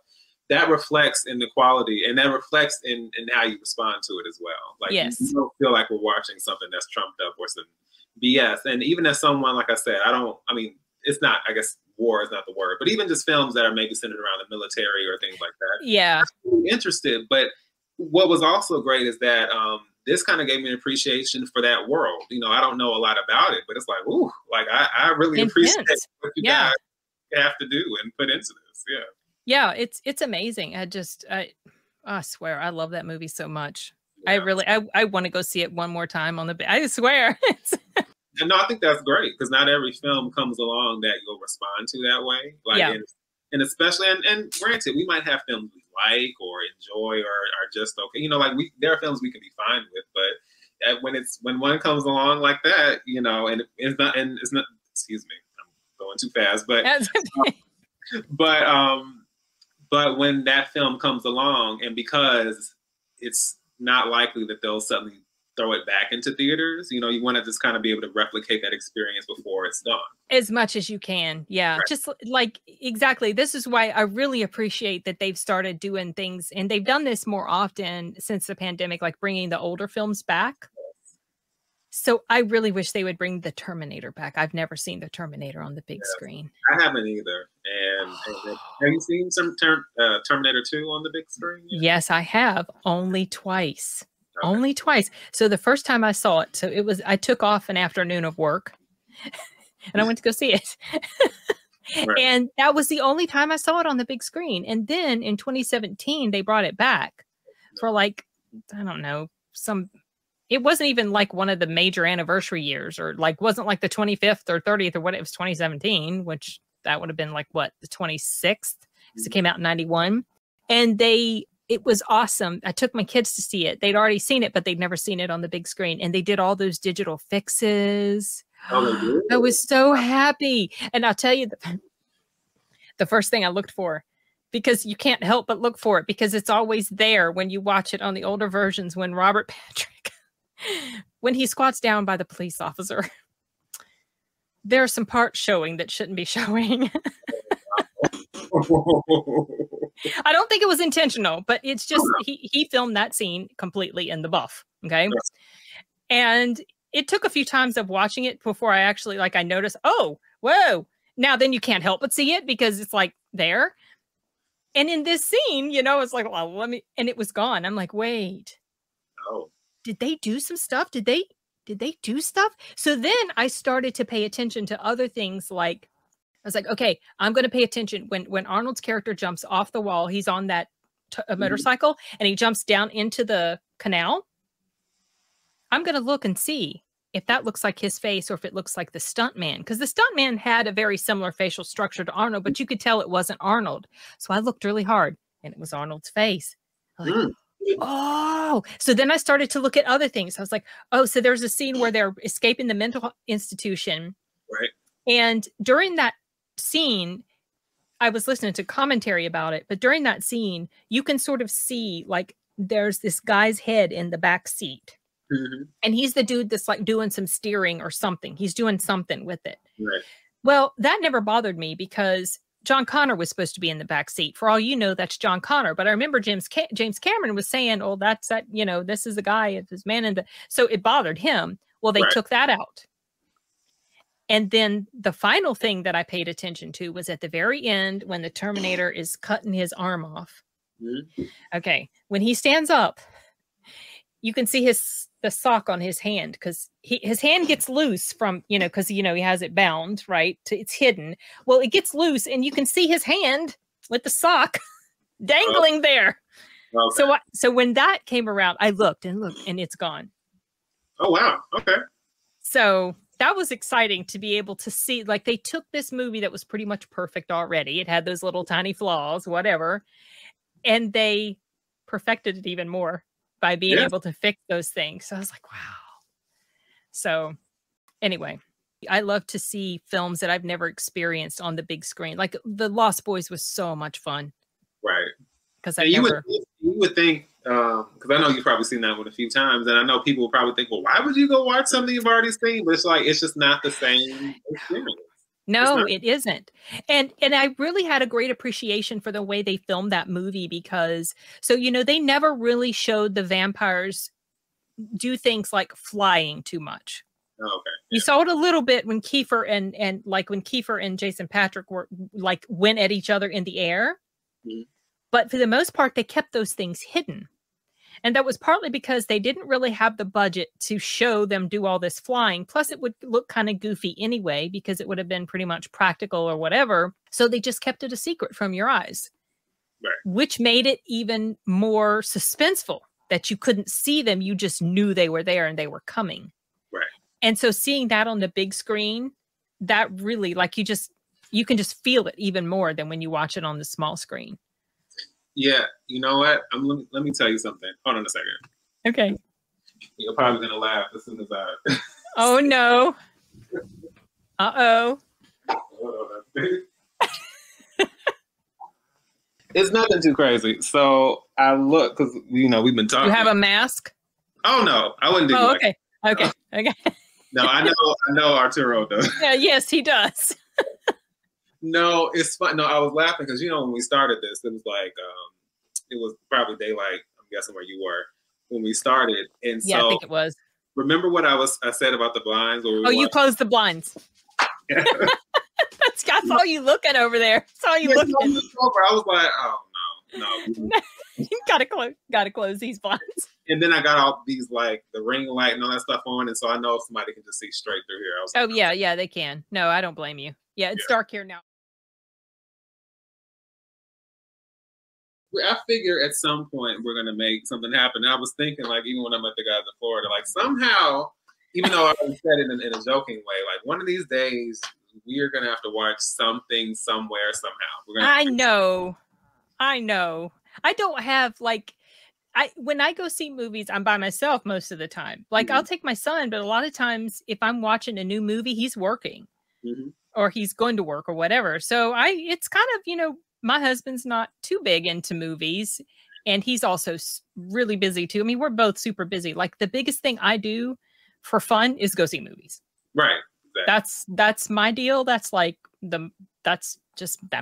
that reflects in the quality, and that reflects in how you respond to it as well. Like, you don't feel like we're watching something that's trumped up or some BS. And even as someone, like I said, I mean, it's not, I guess, war is not the word, but even just films that are maybe centered around the military or things like that. Yeah. I'm really interested. But what was also great is that this kind of gave me an appreciation for that world. You know, I don't know a lot about it, but it's like, ooh, like I really appreciate what you guys have to do and put into this. Yeah. Yeah, it's amazing. I swear, I love that movie so much. Yeah. I want to go see it one more time on the, I swear. And no, I think that's great, because not every film comes along that you'll respond to that way. Like, and especially, and granted, we might have films we like or enjoy or are just okay. You know, like there are films we can be fine with, but when one comes along like that, you know, and it's not, excuse me, I'm going too fast, but but when that film comes along, and because it's not likely that they'll suddenly throw it back into theaters, you know, you want to just kind of be able to replicate that experience before it's done. As much as you can. Yeah. Right. Just like, exactly. This is why I really appreciate that they've started doing things, and they've done this more often since the pandemic, like bringing the older films back. So I really wish they would bring the Terminator back. I've never seen the Terminator on the big screen. I haven't either. And have you seen some Terminator 2 on the big screen yet? Yes, I have. Only twice. Okay. Only twice. So the first time I saw it, so I took off an afternoon of work and I went to go see it. Right. And that was the only time I saw it on the big screen. And then in 2017, they brought it back for like, I don't know, it wasn't even like one of the major anniversary years, or like, wasn't like the 25th or 30th or what, it was 2017, which that would have been like what, the 26th, because it came out in 91. And it was awesome. I took my kids to see it. They'd already seen it, but they'd never seen it on the big screen. And they did all those digital fixes. Oh, I was so happy. And I'll tell you, the first thing I looked for, because you can't help but look for it, because it's always there when you watch it on the older versions, when Robert Patrick, when he squats down by the police officer, there are some parts showing that shouldn't be showing. I don't think it was intentional, but it's just he filmed that scene completely in the buff. Okay. Yes. And it took a few times of watching it before I actually, like, I noticed, oh, whoa. Now then you can't help but see it, because it's like there. And in this scene, you know, it's like, well, and it was gone. I'm like, wait. Oh. Did they do some stuff? Did they do stuff? So then I started to pay attention to other things, like, I was like, okay, I'm going to pay attention when Arnold's character jumps off the wall. He's on that motorcycle, and he jumps down into the canal. I'm going to look and see if that looks like his face or if it looks like the stuntman. Because the stuntman had a very similar facial structure to Arnold, but you could tell it wasn't Arnold. So I looked really hard and it was Arnold's face. Like, oh, so then I started to look at other things. I was like, oh, so there's a scene where they're escaping the mental institution. Right. And during that scene, I was listening to commentary about it, but during that scene, you can sort of see like there's this guy's head in the back seat. And he's the dude that's like doing some steering or something. He's doing something with it. Right. Well, that never bothered me because John Connor was supposed to be in the back seat. For all you know, that's John Connor. But I remember James Cameron was saying, "Oh, that's that. You know, this is the guy, this man in the." So it bothered him. Well, they took that out. And then the final thing that I paid attention to was at the very end when the Terminator is cutting his arm off. Okay, when he stands up, you can see the sock on his hand because his hand gets loose from, you know, because, you know, he has it bound, right? It's hidden. Well, it gets loose and you can see his hand with the sock dangling there. Okay. So when that came around, I looked and it's gone. Oh, wow. Okay. So that was exciting to be able to see, like they took this movie that was pretty much perfect already. It had those little tiny flaws, whatever. And they perfected it even more by being able to fix those things. So I was like, wow. So anyway, I love to see films that I've never experienced on the big screen. Like The Lost Boys was so much fun. Right. Because you would think, because I know you've probably seen that one a few times, and I know people will probably think, well, why would you go watch something you've already seen? But it's like, it's just not the same experience. No, it isn't. And I really had a great appreciation for the way they filmed that movie because, so, you know, they never really showed the vampires do things like flying too much. Oh, okay. You saw it a little bit when Kiefer and like when Kiefer and Jason Patrick were like went at each other in the air. But for the most part, they kept those things hidden. And that was partly because they didn't really have the budget to show them do all this flying. Plus, it would look kind of goofy anyway, because it would have been pretty much practical or whatever. So they just kept it a secret from your eyes, which made it even more suspenseful that you couldn't see them. You just knew they were there and they were coming. Right. And so seeing that on the big screen, that really, like, you can just feel it even more than when you watch it on the small screen. Yeah, you know what? Let me tell you something. Hold on a second. Okay. You're probably gonna laugh as soon as I. Oh no. Uh-oh. It's nothing too crazy. So I look because we've been talking. You have a mask? Oh no, I wouldn't do. Oh, okay. Okay. Okay. No, I know Arturo does. Yeah, yes, he does. No, it's fun. No, I was laughing because when we started this, it was like it was probably daylight. I'm guessing where you were when we started, and yeah, I think it was. Remember what I said about the blinds? You closed the blinds. Yeah. I saw you looking over there. You looking. I was like, oh no. You gotta close these blinds. And then I got all these like the ring light and all that stuff on, and so I know somebody can just see straight through here. I was like, yeah, they can. No, I don't blame you. Yeah, it's dark here now. I figure at some point we're gonna make something happen. And I was thinking, like, even when I met the guys in Florida, like somehow, even though I said it in a joking way, like one of these days we are gonna have to watch something somewhere somehow. I know. I don't have when I go see movies, I'm by myself most of the time. Like I'll take my son, but a lot of times if I'm watching a new movie, he's working or he's going to work or whatever. So it's kind of, my husband's not too big into movies and he's also really busy too. I mean, we're both super busy. Like the biggest thing I do for fun is go see movies. Right. Exactly. That's my deal. That's like that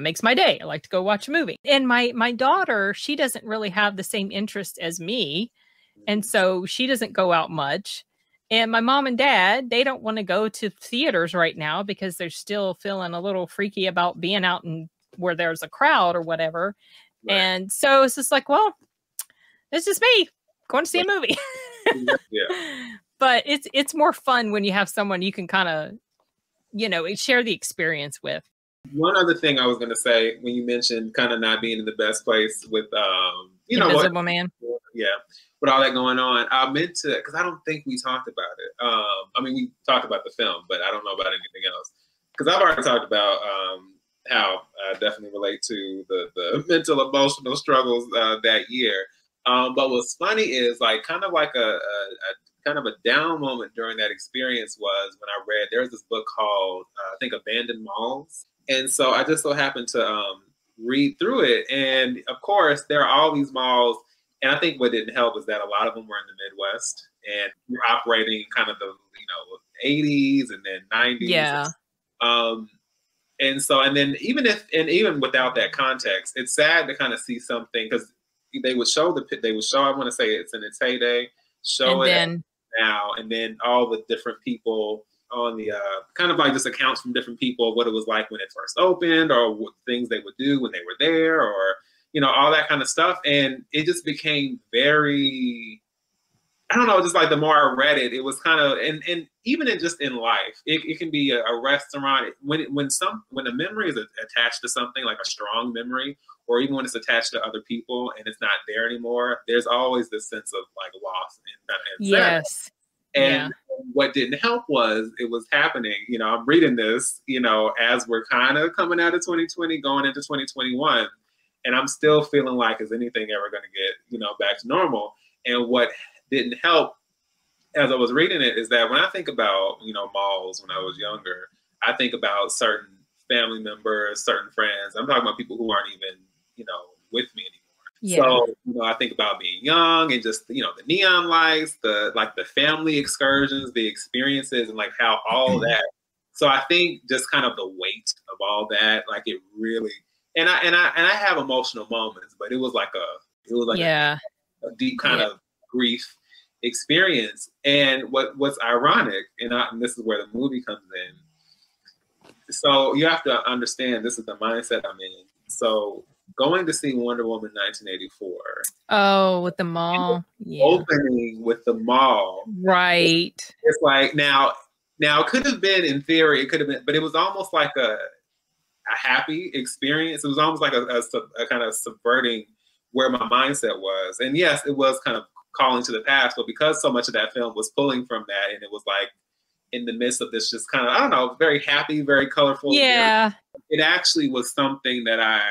makes my day. I like to go watch a movie. And my daughter, she doesn't really have the same interest as me. And so she doesn't go out much. And my mom and dad, they don't want to go to theaters right now because they're still feeling a little freaky about being out and where there's a crowd or whatever. Right. And so it's just like, well, it's just me going to see a movie. Yeah. But it's more fun when you have someone you can kind of, share the experience with. One other thing I was going to say when you mentioned kind of not being in the best place with, Invisible Man. Yeah. with all that going on, I meant to, because I don't think we talked about it. I mean, we talked about the film, but I don't know about anything else. Because I've already talked about how I definitely relate to the mental, emotional struggles that year. But what's funny is like kind of like a kind of a down moment during that experience was when I read, there's this book called, I think, Abandoned Malls. And so I just so happened to read through it. And of course, there are all these malls. And I think what didn't help is that a lot of them were in the Midwest and we're operating kind of the, 80s and then 90s. Yeah. And so, and then even without that context, it's sad to kind of see something because they would show, I want to say it's in its heyday, show it now, and then all the different people on the kind of like just accounts from different people of what it was like when it first opened or what things they would do when they were there or, all that kind of stuff. And it just became very, I don't know, just like the more I read it, it was kind of, and even just in life, it can be a restaurant when a memory is attached to something like a strong memory, or even when it's attached to other people and it's not there anymore, there's always this sense of like loss and yes. And what didn't help was it was happening, I'm reading this, as we're kind of coming out of 2020, going into 2021, and I'm still feeling like, is anything ever going to get, back to normal? And what didn't help as I was reading it is that when I think about, malls when I was younger, I think about certain family members, certain friends. I'm talking about people who aren't even, with me anymore. Yeah. So, I think about being young and just, the neon lights, the family excursions, the experiences, and like how all that. So I think just kind of the weight of all that, like it really, and I have emotional moments, but it was like a deep kind of grief experience. And what's ironic, and this is where the movie comes in. So you have to understand, this is the mindset I'm in. So going to see Wonder Woman 1984. Oh, with the mall. Opening with the mall. Right. It's like, now it could have been, in theory, it could have been, but it was almost like a happy experience. It was almost like a kind of subverting where my mindset was. And yes, it was kind of calling to the past, but because so much of that film was pulling from that, and it was like in the midst of this just kind of, I don't know, very happy, very colorful. Yeah. It actually was something that I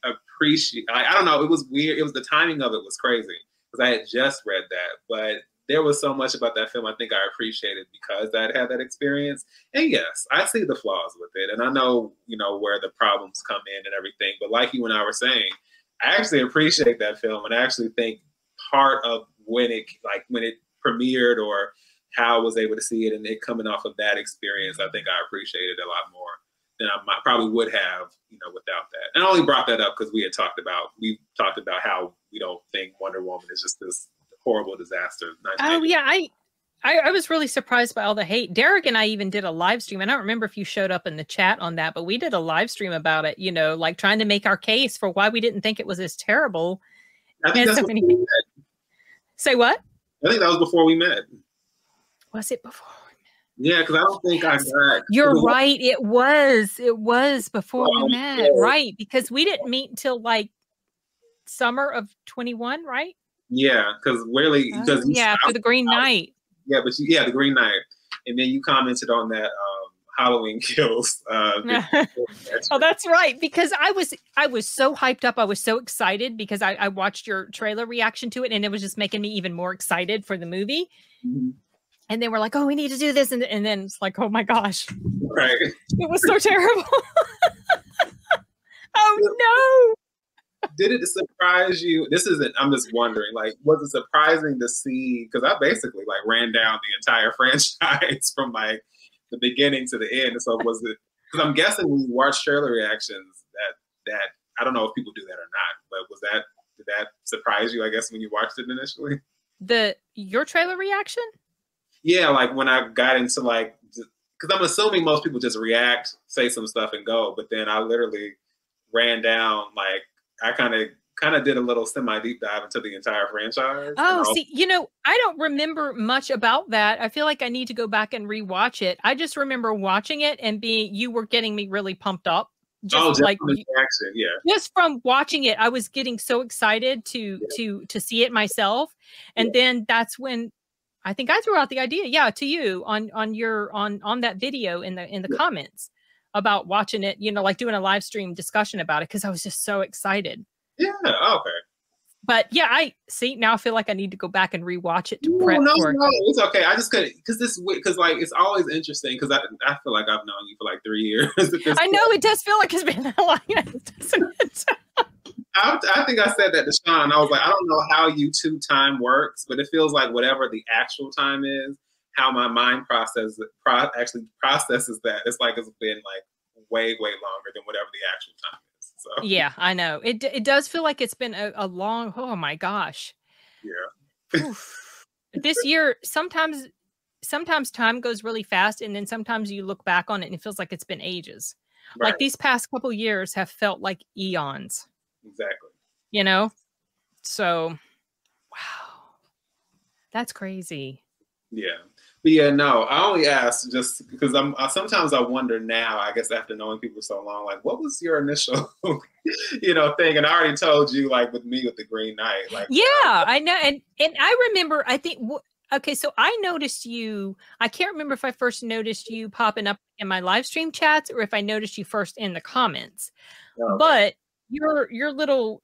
appreciate. I don't know, it was weird. It was, the timing of it was crazy because I had just read that, but there was so much about that film I think I appreciated because I had that experience. And yes, I see the flaws with it, and I know, where the problems come in and everything, but like you and I were saying, I actually appreciate that film, and I actually think part of when it premiered or how I was able to see it and it coming off of that experience, I think I appreciated it a lot more than I probably would have, without that. And I only brought that up because we talked about how we don't think Wonder Woman is just this horrible disaster. Oh yeah, I was really surprised by all the hate. Derek and I even did a live stream. I don't remember if you showed up in the chat on that, but we did a live stream about it, like trying to make our case for why we didn't think it was as terrible. I think that's before we met. Say what? I think that was before we met. Was it before? Yeah, because I don't think I got. You're right. It was before we met, right? Because we didn't meet until like summer of 21, right? Yeah, because really, for the Green Knight. Yeah, but the Green Knight, and then you commented on that Halloween Kills. Oh, that's right. Because I was so hyped up. I was so excited because I watched your trailer reaction to it, and it was just making me even more excited for the movie. Mm-hmm. And then we're like, oh, we need to do this. And then it's like, oh my gosh. Right. It was so terrible. Oh no. Did it surprise you? I'm just wondering, like, was it surprising to see, because I basically like ran down the entire franchise from like the beginning to the end. So was it, because I'm guessing when you watch trailer reactions that I don't know if people do that or not, but did that surprise you, I guess, when you watched it initially? Your trailer reaction? Yeah, like when I got into like, because I'm assuming most people just react, say some stuff and go, but then I literally ran down, like I kind of did a little semi-deep dive into the entire franchise. Oh, see, I don't remember much about that. I feel like I need to go back and rewatch it. I just remember watching it and you were getting me really pumped up. Just like action, yeah. Just from watching it, I was getting so excited to see it myself. And then that's when I think I threw out the idea, to you on that video in the comments about watching it, like doing a live stream discussion about it, because I was just so excited. Yeah, okay. But yeah, I see now. I feel like I need to go back and rewatch it to prep for it. No, it's okay. I just couldn't because like it's always interesting because I feel like I've known you for like 3 years. I know it does feel like it's been that long, doesn't it? I think I said that to Sean. I was like, I don't know how YouTube time works, but it feels like whatever the actual time is, how my mind actually processes that. It's like it's been like way longer than whatever the actual time is. So. Yeah, I know. It does feel like it's been a long, oh my gosh. Yeah. This year, sometimes time goes really fast, and then sometimes you look back on it and it feels like it's been ages. Right. Like these past couple years have felt like eons. Exactly. So, wow. That's crazy. Yeah. But yeah, no, I only asked just because sometimes I wonder now, I guess after knowing people so long, like, what was your initial, thing? And I already told you, like, with the Green Knight. Like, yeah, I know. And I remember, I think, okay, so I noticed you, I can't remember if I first noticed you popping up in my live stream chats or if I noticed you first in the comments. Okay. But your little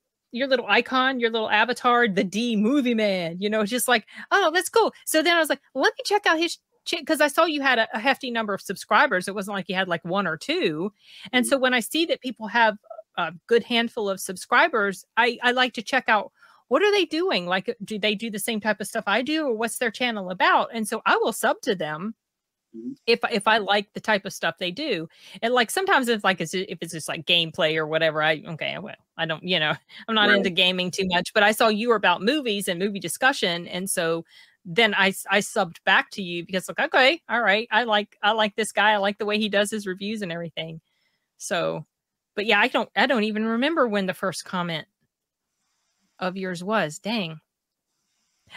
icon, your little avatar, the D Movieman, just like, oh, that's cool. So then I was like, let me check out his because I saw you had a hefty number of subscribers. It wasn't like you had like 1 or 2. And so when I see that people have a good handful of subscribers, I like to check out, what are they doing? Like, do they do the same type of stuff I do, or what's their channel about? And so I will sub to them if I like the type of stuff they do. And like sometimes if it's just like gameplay or whatever, I don't, I'm not into gaming too much, but I saw you were about movies and movie discussion. And so then I subbed back to you because like, okay, all right. I like this guy. I like the way he does his reviews and everything. So, but yeah, I don't even remember when the first comment of yours was. Dang.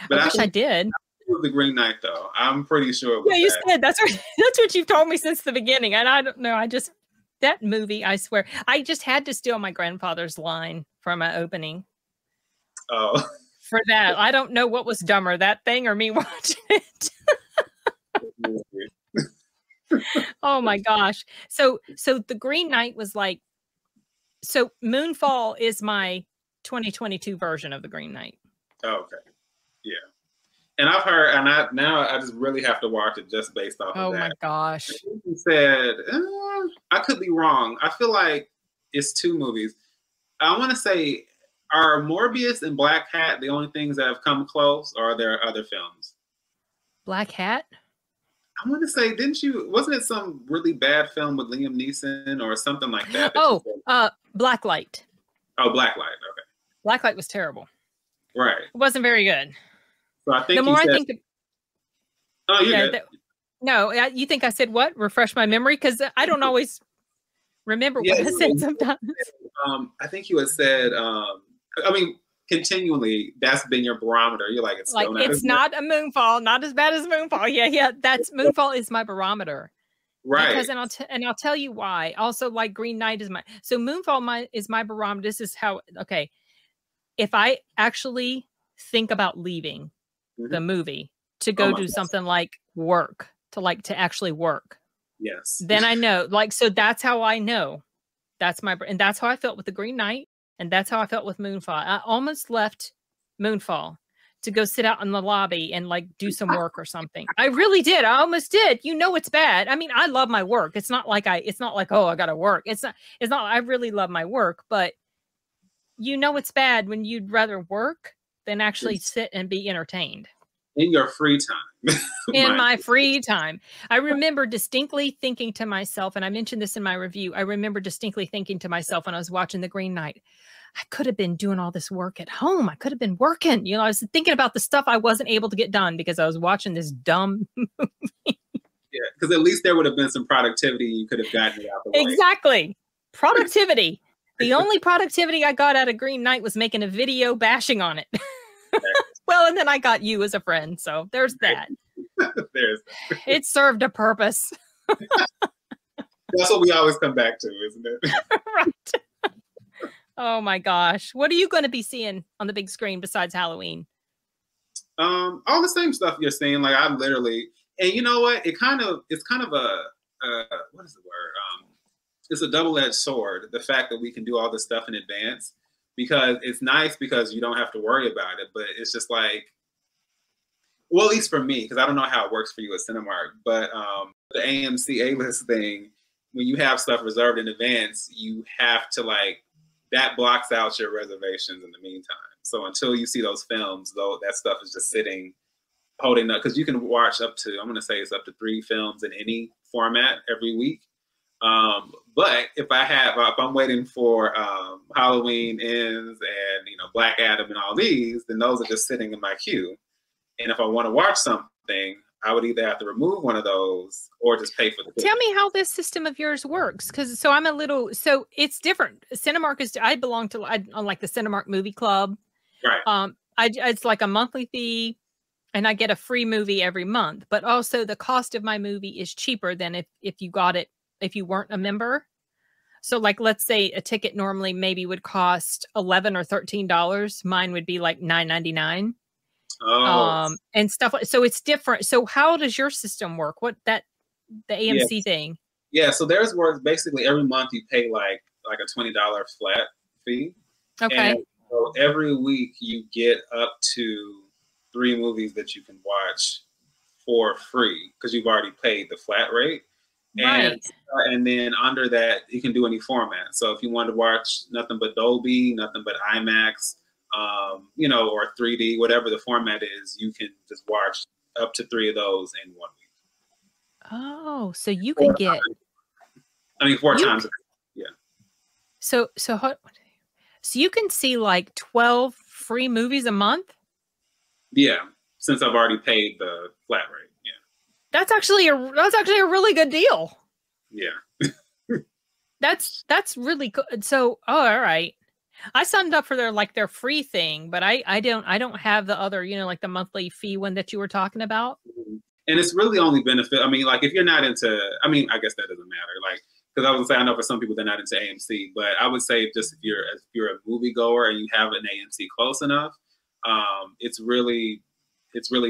But I wish I did. The Green Knight, though. I'm pretty sure it was. Yeah, you said that's what you've told me since the beginning. And I don't know. That movie, I swear, I just had to steal my grandfather's line from my opening. Oh. For that. I don't know what was dumber, that thing or me watching it. Oh my gosh. So the Green Knight was like, so Moonfall is my 2022 version of the Green Knight. Oh, okay. Yeah. And I've heard, and now I just really have to watch it just based off of that. Oh my gosh. He said, I could be wrong. I feel like it's 2 movies. I want to say, are Morbius and Black Hat the only things that have come close, or are there other films? Black Hat? I want to say, wasn't it some really bad film with Liam Neeson or something like that? Blacklight. Oh, Blacklight. Okay. Blacklight was terrible. Right. It wasn't very good. So I think the more I think. Oh, you did. No, you think I said what? Refresh my memory, because I don't always remember what I said sometimes. I think you had said. Continually, that's been your barometer. You're like, it's not a Moonfall, not as bad as Moonfall. Yeah, that's Moonfall is my barometer. Right. Because I'll tell you why. Also, like Green Knight is Moonfall is my barometer. This is how. Okay, if I actually think about leaving the movie to go do something like work, to actually work. Yes. Then I know, so that's how I know. And that's how I felt with the Green Knight. And that's how I felt with Moonfall. I almost left Moonfall to go sit out in the lobby and do some work or something. I really did. I almost did. It's bad. I mean, I love my work. It's not like, oh, I got to work. It's not, I really love my work, but it's bad when you'd rather work than actually sit and be entertained. In your free time. In my free time. I remember distinctly thinking to myself, and I mentioned this in my review, I remember distinctly thinking to myself when I was watching The Green Knight, I could have been doing all this work at home. I could have been working. I was thinking about the stuff I wasn't able to get done because I was watching this dumb movie. Yeah, because at least there would have been some productivity you could have gotten out the way. Exactly. Productivity. The only productivity I got out of Green Knight was making a video bashing on it. Well, and then I got you as a friend, so there's that. It served a purpose. That's what we always come back to, isn't it? Right. Oh my gosh. What are you going to be seeing on the big screen besides Halloween? All the same stuff you're seeing. Like I'm literally, and you know what? It's kind of a what is the word? It's a double-edged sword. The fact that we can do all this stuff in advance, because it's nice because you don't have to worry about it. But it's just like, well, at least for me, because I don't know how it works for you at Cinemark, but the AMC A-list thing, when you have stuff reserved in advance, you have to like, that blocks out your reservations in the meantime. So until you see those films, though, that stuff is just sitting, holding up, because you can watch up to, I'm going to say it's up to 3 films in any format every week. But if I'm waiting for Halloween Ends and Black Adam and all these, then those are just sitting in my queue. And if I want to watch something, I would either have to remove one of those or just pay for the ticket. Tell me how this system of yours works, because so it's different. Cinemark is, I belong to on like the Cinemark Movie Club. Right. It's like a monthly fee, and I get a free movie every month. But also the cost of my movie is cheaper than if you got it if you weren't a member. So like, let's say a ticket normally maybe would cost $11 or $13. Mine would be like $9.99. Oh. And stuff like, so it's different. So how does your system work? The AMC thing? Yeah, so theirs works basically every month you pay like a $20 flat fee. Okay. And so every week you get up to 3 movies that you can watch for free because you've already paid the flat rate. Right. And then under that, you can do any format. So if you want to watch nothing but Dolby, nothing but IMAX, or 3D, whatever the format is, you can just watch up to 3 of those in 1 week. Oh, so you can get. 4 times. Yeah. So you can see like 12 free movies a month? Yeah, since I've already paid the flat rate. Yeah. That's actually a really good deal. Yeah. That's really good. So, all right. I signed up for their free thing, but I don't have the other, like the monthly fee one that you were talking about. And it's really only benefit. I mean, like if you're not into, I guess that doesn't matter. Like, because I would say, I know for some people they're not into AMC, but I would say just if you're a moviegoer and you have an AMC close enough, it's really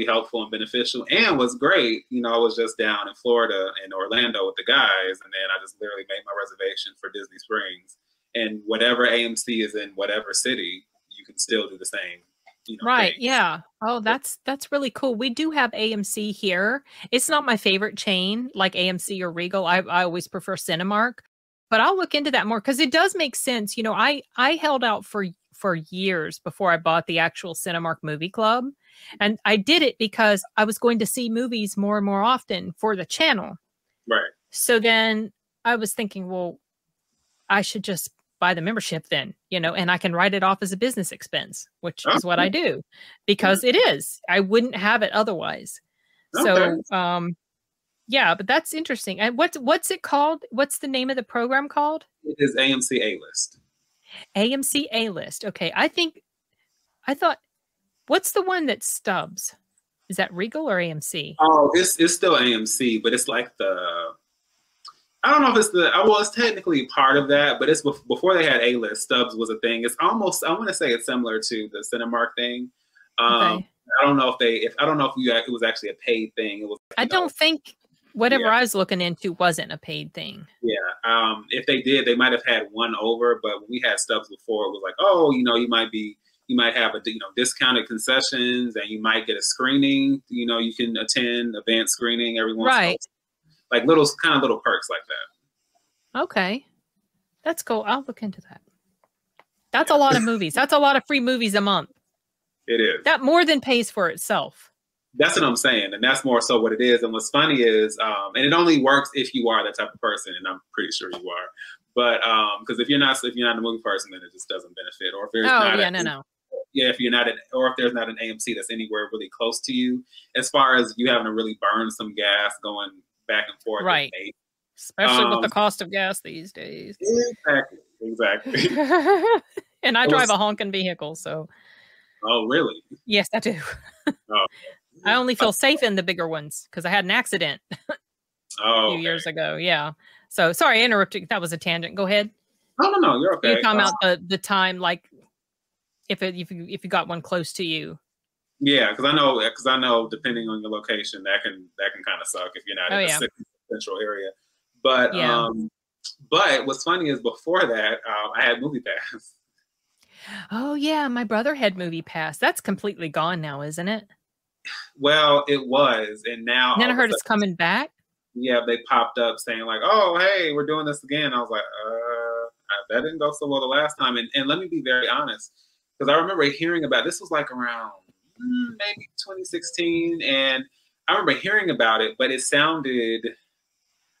helpful and beneficial. And what's great, I was just down in Florida in Orlando with the guys, and then I just literally made my reservation for Disney Springs. And whatever AMC is in whatever city, you can still do the same. Right. Things. Yeah. Oh, that's really cool. We do have AMC here. It's not my favorite chain like AMC or Regal. I always prefer Cinemark, but I'll look into that more because it does make sense. I held out for years before I bought the actual Cinemark Movie Club. And I did it because I was going to see movies more and more often for the channel. Right. So then I was thinking, well, I should just buy the membership then, and I can write it off as a business expense, which is what I do because it is. I wouldn't have it otherwise. Okay. So, yeah, but that's interesting. And what's it called? What's the name of the program called? It is AMC A-List. AMC A-List. Okay. I thought, what's the one that stubs? Is that Regal or AMC? Oh, it's still AMC, but it's like I don't know if it's technically part of that, but it's before they had A-List. Stubs was a thing. It's almost, I want to say it's similar to the Cinemark thing. Okay. I don't know if it was actually a paid thing. It was. I don't think whatever I was looking into wasn't a paid thing. Yeah. If they did, they might have had one over, but when we had Stubs before, it was like, oh, you might have discounted concessions, and you might get a screening. You can attend advanced screening every once in a while. Like little perks like that. Okay. That's cool. I'll look into that. That's a lot of movies. That's a lot of free movies a month. It is. That more than pays for itself. That's what I'm saying. And that's more so what it is. And what's funny is, and it only works if you are that type of person, and I'm pretty sure you are. But because if you're not a movie person, then it just doesn't benefit. Or if there's if there's not an AMC that's anywhere really close to you, as far as you having to really burn some gas going back and forth. Right. Especially with the cost of gas these days. Exactly. And I drive a honking vehicle, so. Oh, really? Yes, I do. Oh. I only feel safe in the bigger ones because I had an accident. Oh, few okay. years ago. Yeah. So sorry, I interrupted. That was a tangent. Go ahead. Oh, no, you're You're okay. talking about the time, like if you got one close to you. Yeah, because I know depending on your location, that can kind of suck if you're not Oh in the yeah. central area. But Yeah. but what's funny is before that, I had Movie Pass. Oh yeah, my brother had Movie Pass. That's completely gone now, isn't it? Well, it was, and now And then all I of a heard it's sudden, coming back. yeah, they popped up saying like, "Oh, hey, we're doing this again." I was like, that didn't go so well the last time." And let me be very honest, because I remember hearing about this was like around maybe 2016, and I remember hearing about it, but it sounded.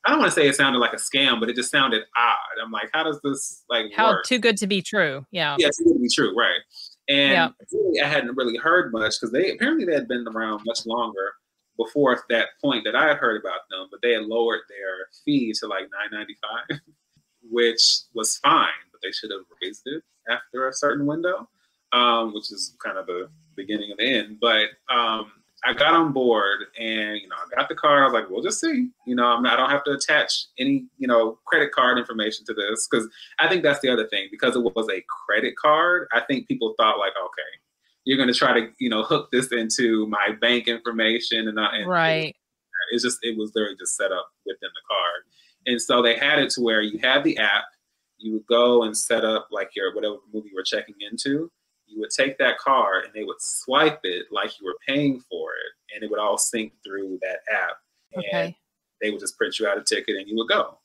I don't want to say it sounded like a scam, but it just sounded odd. I'm like, how does this like How work? too good to be true. Yeah. Yeah, it's going to be true, right? Yeah. And really, I hadn't really heard much because they had been around much longer before that point that I had heard about them, but they had lowered their fee to like $9.95, which was fine, but they should have raised it after a certain window, which is kind of the beginning of the end. But I got on board, and I got the card. I was like, "We'll just see." I don't have to attach any credit card information to this, because I think that's the other thing. Because it was a credit card, I think people thought like, "Okay, you're going to try to hook this into my bank information," and Right. it was literally just set up within the card. And so they had it to where you had the app, you would go and set up like your whatever movie you were checking into. You would take that card and they would swipe it like you were paying for it, and it would all sync through that app. And Okay. they would just print you out a ticket and you would go.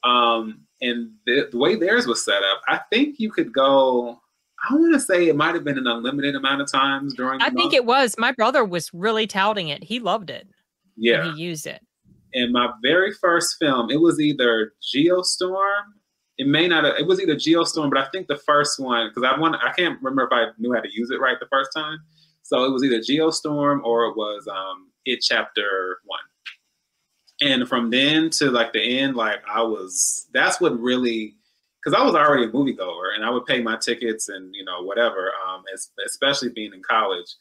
And the way theirs was set up, I think you could go. I want to say it might have been an unlimited amount of times during the I think month. it was. My brother was really touting it. He loved it. Yeah. And he used it. And my very first film, it was either Geostorm. It may not have, it was either Geostorm, but I think the first one, because I can't remember if I knew how to use it right the first time. So it was either Geostorm or it was It Chapter 1. And from then to like the end, like that's what really, because I was already a moviegoer and I would pay my tickets and whatever, especially being in college.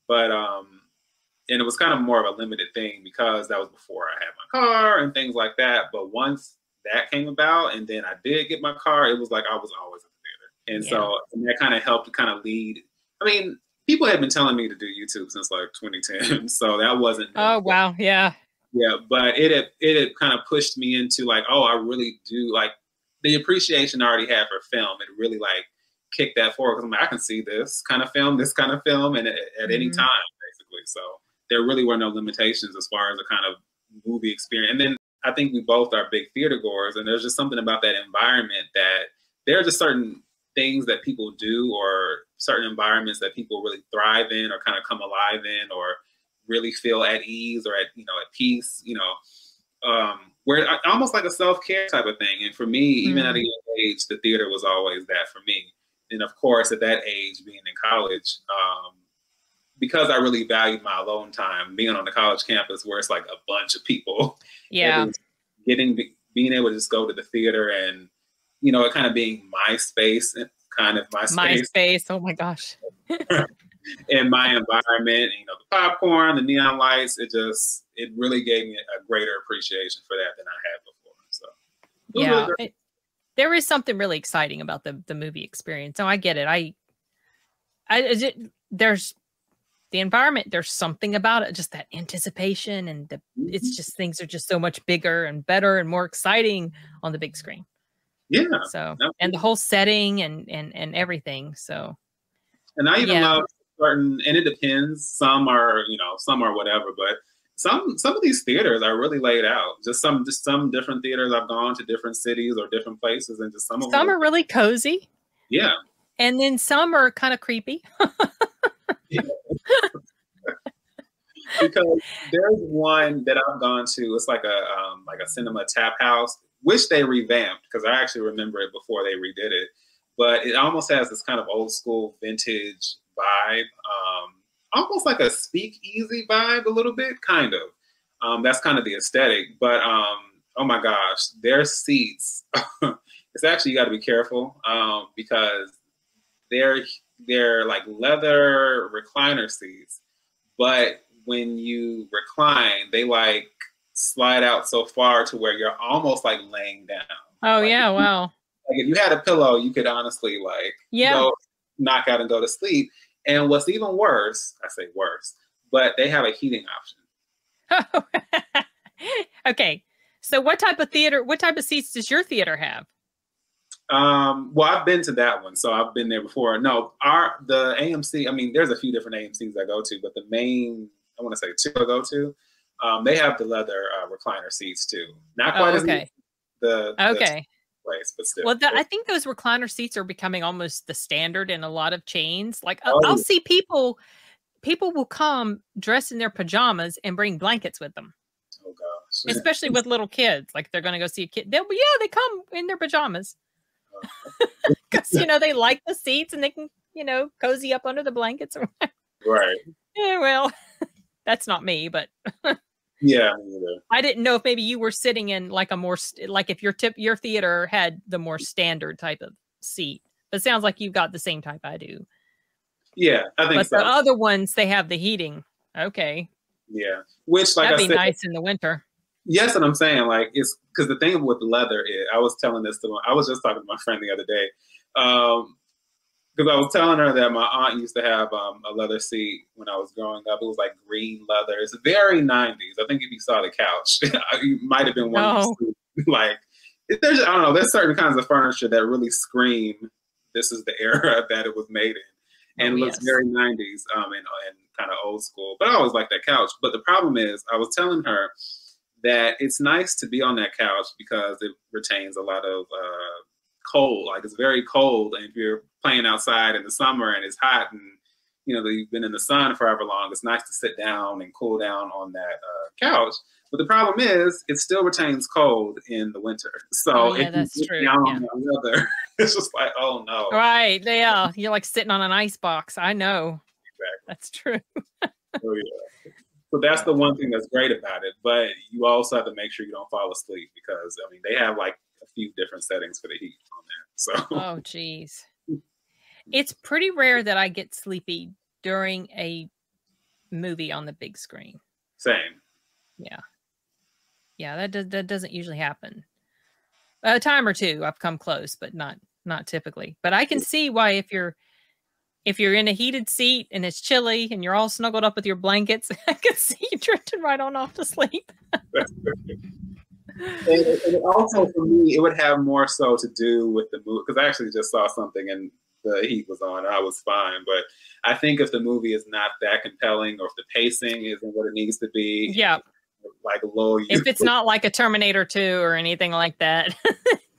But and it was kind of more of a limited thing because that was before I had my car and things like that. But once that came about and then I did get my car, it was like I was always at the theater. And so that kind of helped to kind of lead. I mean, people had been telling me to do YouTube since like 2010. So that wasn't. Oh, wow. Yeah. Yeah. But it had kind of pushed me into like, oh, I really do like the appreciation I already had for film. It really like kicked that forward because I'm like, I can see this kind of film, and at any time, basically. So there really were no limitations as far as the kind of movie experience. And then I think we both are big theater goers, and there's just something about that environment that there are just certain things that people do or certain environments that people really thrive in or kind of come alive in or really feel at ease or at peace, where almost like a self-care type of thing. And for me, even at a young age, the theater was always that for me. And of course, at that age, being in college, because I really valued my alone time, being on the college campus where it's like a bunch of people. Yeah. Being able to just go to the theater and, it kind of being my space, kind of my space. My space. Oh my gosh. In my environment, the popcorn, the neon lights, it really gave me a greater appreciation for that than I had before. So yeah, really there is something really exciting about the movie experience. Oh, I get it. There's the environment. There's something about it, just that anticipation, and it's just things are just so much bigger and better and more exciting on the big screen. Yeah. So and the whole setting and everything. So. And I even love certain, and it depends. Some are whatever, but some of these theaters are really laid out. Just some different theaters I've gone to, different cities or different places, and just some are really cozy. Yeah. And then some are kind of creepy. Because there's one that I've gone to. It's like a cinema tap house, which they revamped because I actually remember it before they redid it. But it almost has this kind of old school vintage vibe, almost like a speakeasy vibe a little bit, kind of. That's kind of the aesthetic. But oh my gosh, their seats. It's actually, you got to be careful because they're like leather recliner seats, but when you recline, they like slide out so far to where you're almost like laying down. Oh like, yeah, wow. Like if you had a pillow, you could honestly like go knock out and go to sleep. And what's even worse, I say worse, but they have a heating option. Okay. So what type of seats does your theater have? Well, I've been to that one, so I've been there before. No, the AMC, I mean, there's a few different AMCs I go to, but the main, I want to say two I go to, they have the leather recliner seats too. Not quite as okay. the place, but still. Well, I think those recliner seats are becoming almost the standard in a lot of chains. Like I'll see people will come dressed in their pajamas and bring blankets with them. Oh gosh. Especially with little kids. Like they come in their pajamas. Because they like the seats and they can cozy up under the blankets or whatever. Right. Yeah, well, that's not me, but yeah, either. I didn't know if maybe you were sitting in like a more like if your theater had the more standard type of seat. But it sounds like you've got the ssame type I do. Yeah, I think so. But the other ones, they have the heating. Okay. Yeah, which that'd be nice in the winter. Yes, and I'm saying like it's because the thing with leather is I was just talking to my friend the other day because I was telling her that my aunt used to have a leather seat when I was growing up. It was like green leather. It's very 90s. I think if you saw the couch, you might have been one of those. Like there's I don't know. There's certain kinds of furniture that really scream this is the era that it was made in, and it looks very 90s and kind of old school. But I always like that couch. But the problem is, I was telling her that it's nice to be on that couch because it retains a lot of cold. Like it's very cold, and if you're playing outside in the summer and it's hot, and you've been in the sun forever long, it's nice to sit down and cool down on that couch. But the problem is, it still retains cold in the winter. So that's true. Leather, it's just like, oh no. Right? Yeah, you're like sitting on an ice box. I know. Exactly. That's true. Oh yeah. So that's the one thing that's great about it. But you also have to make sure you don't fall asleep because, I mean, they have like a few different settings for the heat on that. So. Oh, geez. It's pretty rare that I get sleepy during a movie on the big screen. Same. Yeah. Yeah, that doesn't usually happen. A time or two I've come close, but not typically. But I can see why if you're in a heated seat and it's chilly and you're all snuggled up with your blankets, I can see you drifting right on off to sleep. and also for me, it would have more so to do with the movie, because I actually just saw something and the heat was on and I was fine. But I think if the movie is not that compelling, or if the pacing isn't what it needs to be, like low. If it's not like a Terminator 2 or anything like that,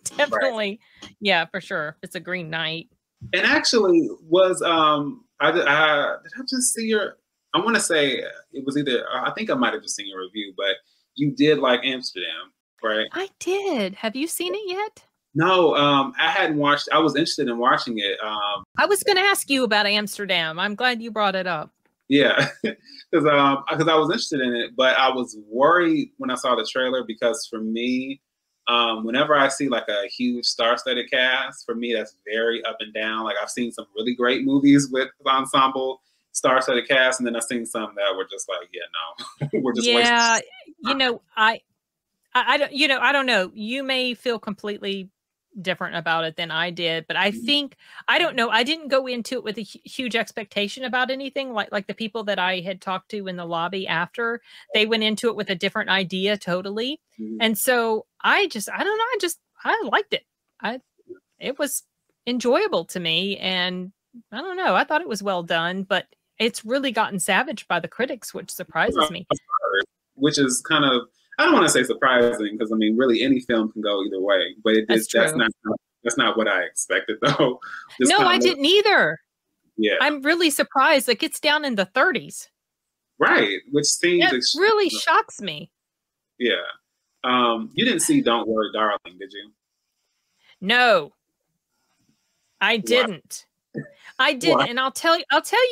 definitely, yeah, for sure. It's a Green Knight. And actually, was did I just see your? I want to say it was either. I think I might have just seen your review, but you did like Amsterdam, right? I did. Have you seen it yet? No, I hadn't watched. I was interested in watching it. I was going to ask you about Amsterdam. I'm glad you brought it up. Yeah, because I was interested in it, but I was worried when I saw the trailer because for me. Whenever I see like a huge star-studded cast, for me that's very up and down. Like I've seen some really great movies with ensemble star-studded cast, and then I've seen some that were just like, yeah, no, we're just wasting. I don't know. You may feel completely different about it than I did, but I think I don't know. I didn't go into it with a huge expectation about anything. Like the people that I had talked to in the lobby after, they went into it with a different idea totally. And so I don't know. I liked it. It was enjoyable to me, and I don't know. I thought it was well done, but it's really gotten savaged by the critics, which surprises me. Which is kind of, I don't want to say surprising, because I mean, really any film can go either way, but that's not what I expected though. No, I didn't either. Yeah, I'm really surprised. It gets down in the 30s. Right, which seems really shocks me. Yeah. You didn't see Don't Worry, Darling, did you? No, I didn't. I didn't, and I'll tell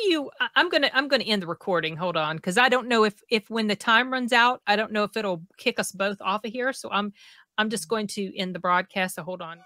you. I'm gonna end the recording. Hold on, because I don't know if when the time runs out, I don't know if it'll kick us both off of here. So I'm just going to end the broadcast. So hold on.